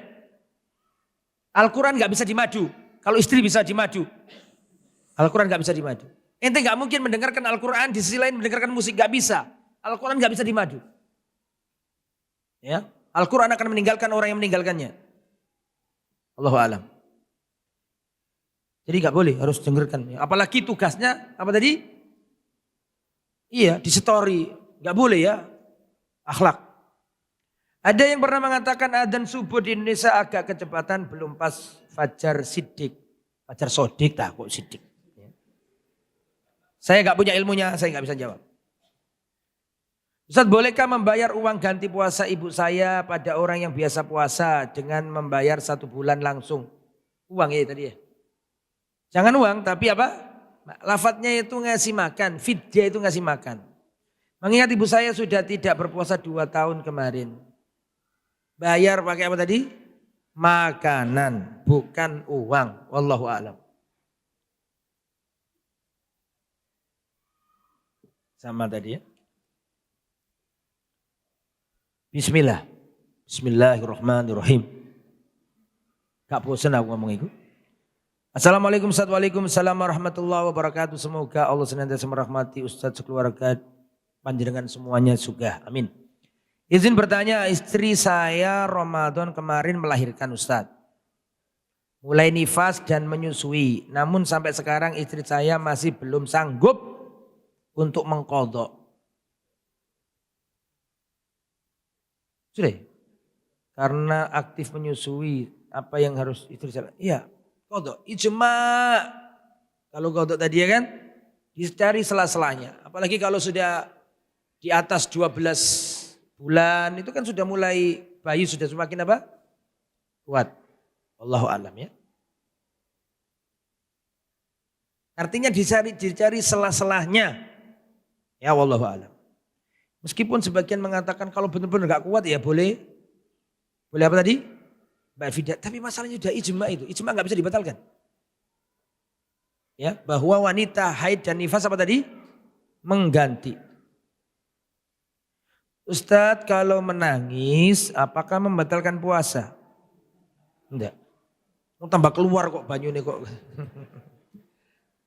Speaker 3: Al-Quran gak bisa dimadu. Kalau istri bisa dimadu. Al-Quran gak bisa dimadu. Ente gak mungkin mendengarkan Al-Quran, di sisi lain mendengarkan musik, gak bisa. Al-Quran gak bisa dimadu. Ya, Al-Quran akan meninggalkan orang yang meninggalkannya. Allahu a'lam. Jadi gak boleh, harus dengarkan. Apalagi tugasnya, apa tadi? Iya, di story. Gak boleh ya. Akhlak. Ada yang pernah mengatakan adzan subuh di Indonesia agak kecepatan, belum pas fajar sidik. Fajar sodik tak kok sidik. Saya gak punya ilmunya, saya gak bisa jawab. Ustaz, bolehkah membayar uang ganti puasa ibu saya pada orang yang biasa puasa dengan membayar 1 bulan langsung? Uang ya tadi ya. Jangan uang, tapi apa? Lafadznya itu ngasih makan, fidyah itu ngasih makan. Mengingat ibu saya sudah tidak berpuasa 2 tahun kemarin. Bayar pakai apa tadi? Makanan, bukan uang. Wallahu a'lam. Sama tadi ya. Bismillah. Bismillahirrahmanirrahim. Gak bosan aku ngomong itu. Assalamualaikum warahmatullahi wabarakatuh. Semoga Allah senantiasa merahmati Ustadz sekeluarga panjenengan semuanya juga. Amin. Izin bertanya, istri saya Ramadan kemarin melahirkan Ustadz. Mulai nifas dan menyusui. Namun sampai sekarang istri saya masih belum sanggup untuk mengqadha. Sudah? Karena aktif menyusui, apa yang harus istri saya? Iya, qadha. Ijma. Kalau qadha tadi ya kan, dicari sela-selanya. Apalagi kalau sudah di atas 12 bulan, itu kan sudah mulai, bayi sudah semakin apa? Kuat. Wallahu a'lam ya. Artinya dicari sela-selahnya. Ya wallahu a'lam. Meskipun sebagian mengatakan kalau benar-benar gak kuat ya boleh. Boleh apa tadi? Mbak Fida. Tapi masalahnya sudah ijma itu. Ijma gak bisa dibatalkan. Ya, bahwa wanita haid dan nifas apa tadi? Mengganti. Ustadz, kalau menangis apakah membatalkan puasa? Enggak. Mau tambah keluar kok banyu nih kok.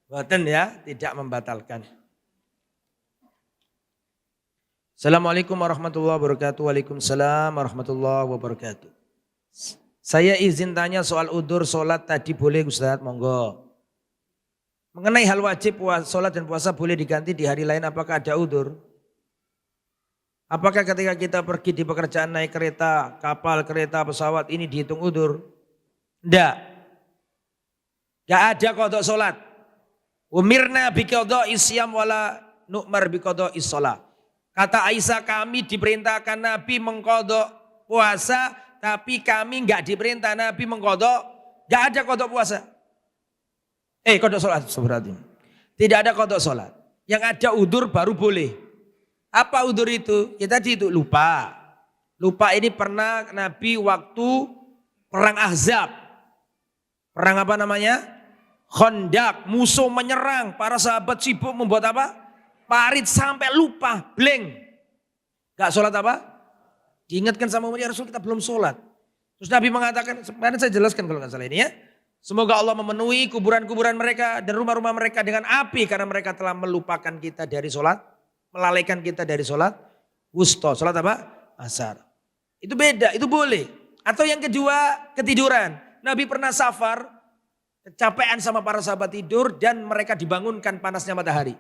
Speaker 3: Boten ya, tidak membatalkan. Assalamualaikum warahmatullahi wabarakatuh. Waalaikumsalam warahmatullahi wabarakatuh. Saya izin tanya soal udur sholat tadi boleh Ustadz, monggo. Mengenai hal wajib sholat dan puasa boleh diganti di hari lain, apakah ada udur? Apakah ketika kita pergi di pekerjaan naik kereta, kapal, kereta, pesawat ini dihitung udur? Enggak. Enggak ada qadha sholat. Umirna biqadha isyam wala nu'mar biqadha is-shalah. Kata Aisyah, kami diperintahkan Nabi mengqadha puasa, tapi kami enggak diperintah Nabi mengqadha, enggak ada qadha puasa. Qadha sholat, sebenarnya. Tidak ada qadha sholat. Yang ada udur baru boleh. Apa udur itu? Ya tadi itu lupa. Lupa ini pernah Nabi waktu perang Ahzab. Perang apa namanya? Khandaq. Musuh menyerang. Para sahabat sibuk membuat apa? Parit sampai lupa. Blank. Gak sholat apa? Diingatkan sama Muhammad, ya Rasul kita belum sholat. Terus Nabi mengatakan, kemarin saya jelaskan kalau gak salah ini ya. Semoga Allah memenuhi kuburan-kuburan mereka dan rumah-rumah mereka dengan api. Karena mereka telah melupakan kita dari sholat. Melalaikan kita dari sholat wusta. Sholat apa? Asar. Itu beda, itu boleh. Atau yang kedua, ketiduran. Nabi pernah safar, kecapean sama para sahabat tidur dan mereka dibangunkan panasnya matahari.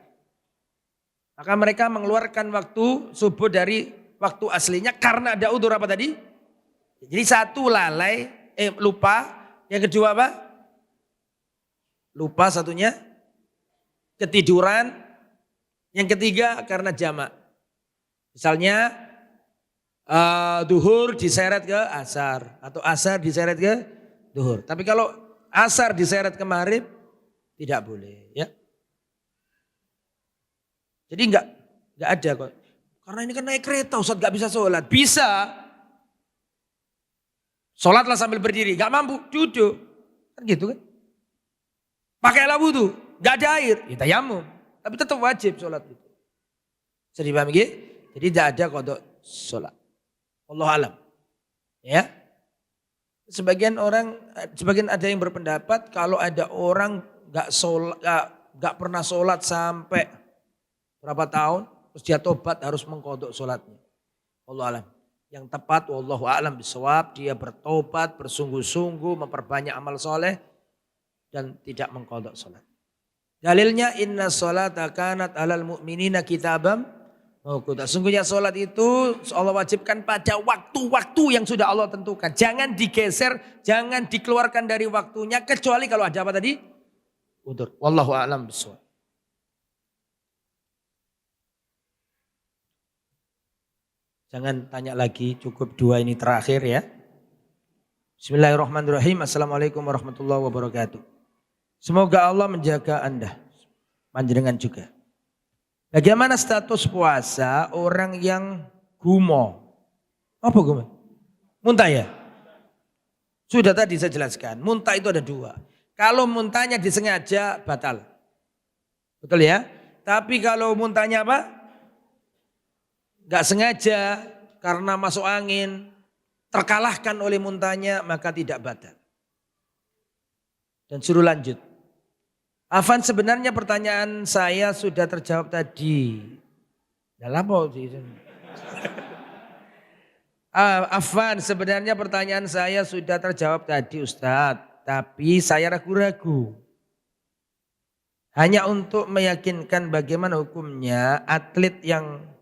Speaker 3: Maka mereka mengeluarkan waktu subuh dari waktu aslinya karena ada udzur apa tadi? Jadi satu lalai, lupa. Yang kedua apa? Lupa satunya. Ketiduran. Yang ketiga karena jamak. Misalnya duhur diseret ke asar. Atau asar diseret ke duhur. Tapi kalau asar diseret ke maghrib tidak boleh. Ya. Jadi enggak ada kok. Karena ini kan naik kereta Ustaz gak bisa sholat. Bisa. Sholatlah sambil berdiri. Gak mampu duduk. Kan gitu kan. Pakailah wudu. Gak ada air. Ya tayamum. Tapi tetap wajib sholat itu. Bisa dipahami nggih? Jadi tidak ada qada sholat. Wallahu alam. Ya. Sebagian ada yang berpendapat kalau ada orang nggak pernah sholat sampai berapa tahun, terus dia tobat harus mengkodok sholatnya. Wallahu alam. Yang tepat, wallahu a'lam bishawab, dia bertobat, bersungguh-sungguh, memperbanyak amal soleh, dan tidak mengkodok sholat. Dalilnya, inna sholata kanat alal mu'minina kitabam mawquta. Sungguhnya sholat itu Allah wajibkan pada waktu-waktu yang sudah Allah tentukan. Jangan digeser, jangan dikeluarkan dari waktunya, kecuali kalau ada apa tadi? Udzur. Wallahu a'lam bishawab. Jangan tanya lagi, cukup 2 ini terakhir ya. Bismillahirrahmanirrahim. Assalamualaikum warahmatullahi wabarakatuh. Semoga Allah menjaga Anda, panjenengan juga. Bagaimana status puasa orang yang gumo? Apa gumo? Muntah ya? Sudah tadi saya jelaskan, muntah itu ada 2. Kalau muntahnya disengaja, batal. Betul ya? Tapi kalau muntahnya apa? Gak sengaja karena masuk angin, terkalahkan oleh muntahnya, maka tidak batal. Dan suruh lanjut. Afan, sebenarnya pertanyaan saya sudah terjawab tadi. Dalam apa sih? Afan, sebenarnya pertanyaan saya sudah terjawab tadi Ustadz. Tapi saya ragu-ragu. Hanya untuk meyakinkan bagaimana hukumnya atlet yang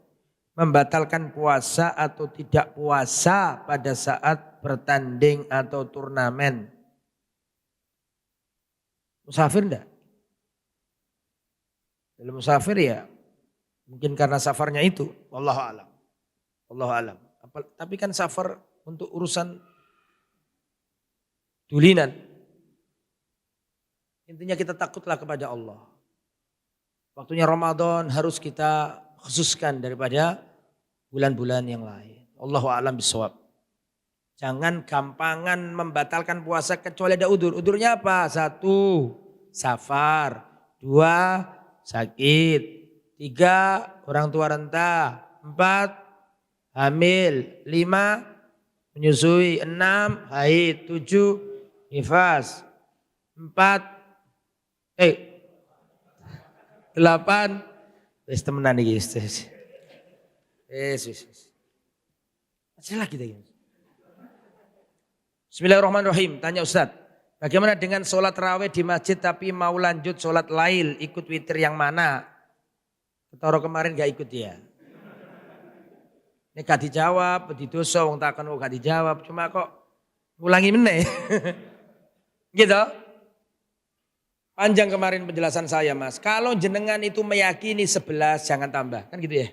Speaker 3: membatalkan puasa atau tidak puasa pada saat bertanding atau turnamen. Musafir enggak? Kalau musafir ya mungkin karena safarnya itu. Wallahu a'lam. Wallahu a'lam. Tapi kan safar untuk urusan dulinan. Intinya kita takutlah kepada Allah. Waktunya Ramadan harus kita khususkan daripada bulan-bulan yang lain. Allahu a'lam bishawab. Jangan gampangan membatalkan puasa kecuali ada udzur. Udzurnya apa? 1, safar. 2, sakit. 3, orang tua renta. 4, hamil. 5, menyusui. 6, haid. 7, nifas. 8, wis temenan iki wis. Masih lagi kita ini. Bismillahirrahmanirrahim. Tanya Ustadz, bagaimana dengan sholat raweh di masjid tapi mau lanjut sholat lail, ikut witir yang mana? Ketoro kemarin gak ikut ya. Ini gak dijawab, didosa wong takon kok gak dijawab, cuma kok ngulangi meneh. Gitu. Panjang kemarin penjelasan saya Mas. Kalau jenengan itu meyakini 11 jangan tambah. Kan gitu ya.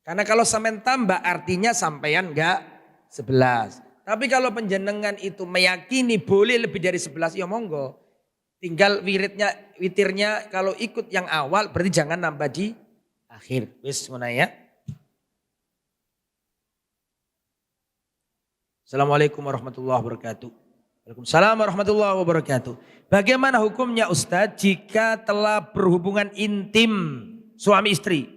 Speaker 3: Karena kalau sampean tambah artinya sampean enggak 11. Tapi kalau penjenengan itu meyakini boleh lebih dari 11 ya monggo. Tinggal witirnya kalau ikut yang awal berarti jangan nambah di akhir. Wis ngono ya. Assalamualaikum warahmatullahi wabarakatuh. Waalaikumsalam warahmatullahi wabarakatuh. Bagaimana hukumnya Ustadz jika telah berhubungan intim suami istri,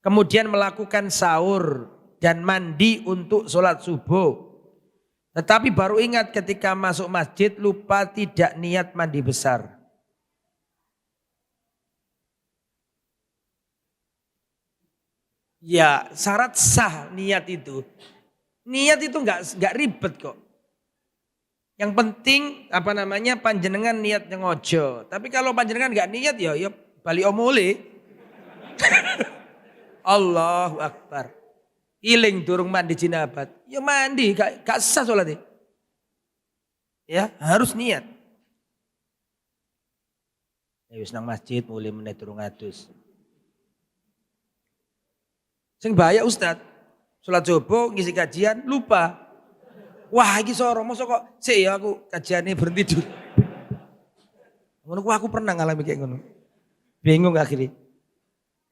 Speaker 3: kemudian melakukan sahur dan mandi untuk sholat subuh, tetapi baru ingat ketika masuk masjid lupa tidak niat mandi besar. Ya syarat sah niat itu. Niat itu enggak ribet kok. Yang penting panjenengan niat ngojo. Tapi kalau panjenengan enggak niat ya bali omole. Allahu Akbar. Iling durung mandi jinabat. Ya mandi gak sah sholatnya. Ya harus niat. Ya wis nang masjid mulai meneh durung adus. Sing bahaya Ustad. Sholat subuh ngisi kajian lupa. Wah iki soro mosok kok sik ya aku kajiane berhenti dulu. Ngono aku pernah ngalami kayak ngono. Bingung akhirnya.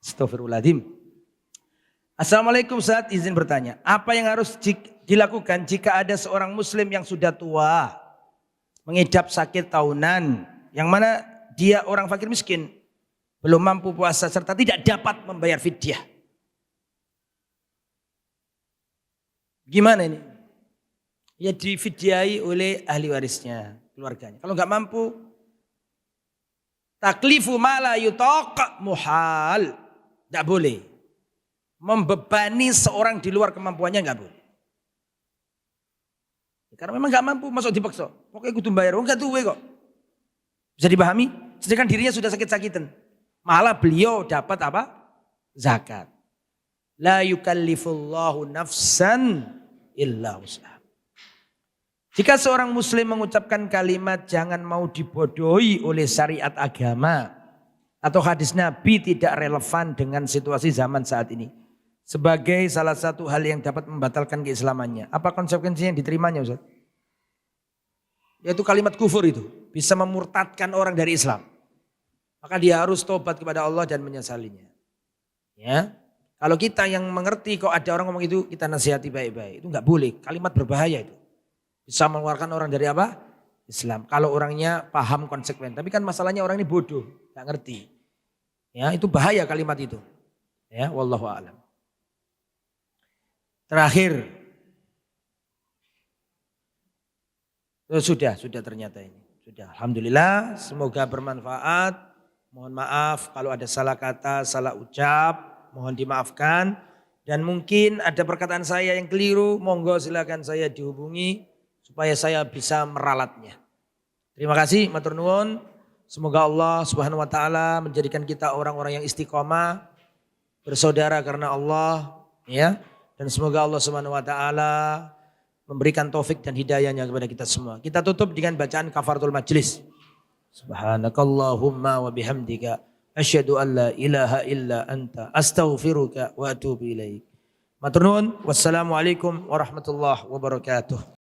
Speaker 3: Astagfirullahaladzim. Assalamualaikum Ustaz, izin bertanya. Apa yang harus dilakukan jika ada seorang muslim yang sudah tua, mengidap sakit tahunan, yang mana dia orang fakir miskin, belum mampu puasa serta tidak dapat membayar fidyah. Gimana ini? Ya difidyai oleh ahli warisnya, keluarganya. Kalau nggak mampu, taklifu ma la yutaq muhal. Nggak boleh. Membebani seorang di luar kemampuannya nggak boleh. Karena memang nggak mampu, masuk dipaksa. Pokoknya kudu bayar, enggak duwe kok. Bisa dipahami? Sedangkan dirinya sudah sakit-sakitan. Malah beliau dapat apa? Zakat. La yukallifullahu nafsan illa wus'aha. Jika seorang muslim mengucapkan kalimat jangan mau dibodohi oleh syariat agama atau hadis Nabi tidak relevan dengan situasi zaman saat ini. Sebagai salah satu hal yang dapat membatalkan keislamannya. Apa konsekuensinya yang diterimanya Ustaz? Yaitu kalimat kufur itu. Bisa memurtadkan orang dari Islam. Maka dia harus tobat kepada Allah dan menyesalinya. Ya, kalau kita yang mengerti kok ada orang ngomong itu kita nasihati baik-baik. Itu nggak boleh, kalimat berbahaya itu. Bisa mengeluarkan orang dari apa? Islam. Kalau orangnya paham konsekuen. Tapi kan masalahnya orang ini bodoh, nggak ngerti. Ya, itu bahaya kalimat itu. Ya, wallahu a'lam. Terakhir. Sudah ternyata ini. Sudah, alhamdulillah. Semoga bermanfaat. Mohon maaf kalau ada salah kata, salah ucap, mohon dimaafkan. Dan mungkin ada perkataan saya yang keliru, monggo silakan saya dihubungi supaya saya bisa meralatnya. Terima kasih, matur nuwun. Semoga Allah Subhanahu wa taala menjadikan kita orang-orang yang istiqomah, bersaudara karena Allah, ya. Dan semoga Allah Subhanahu wa taala memberikan taufik dan hidayahnya kepada kita semua. Kita tutup dengan bacaan kafaratul majlis. Subhanakallahumma wa bihamdika asyhadu an la ilaha illa anta astaghfiruka wa atubu ilaik. Matur nuwun. Wassalamualaikum warahmatullahi wabarakatuh.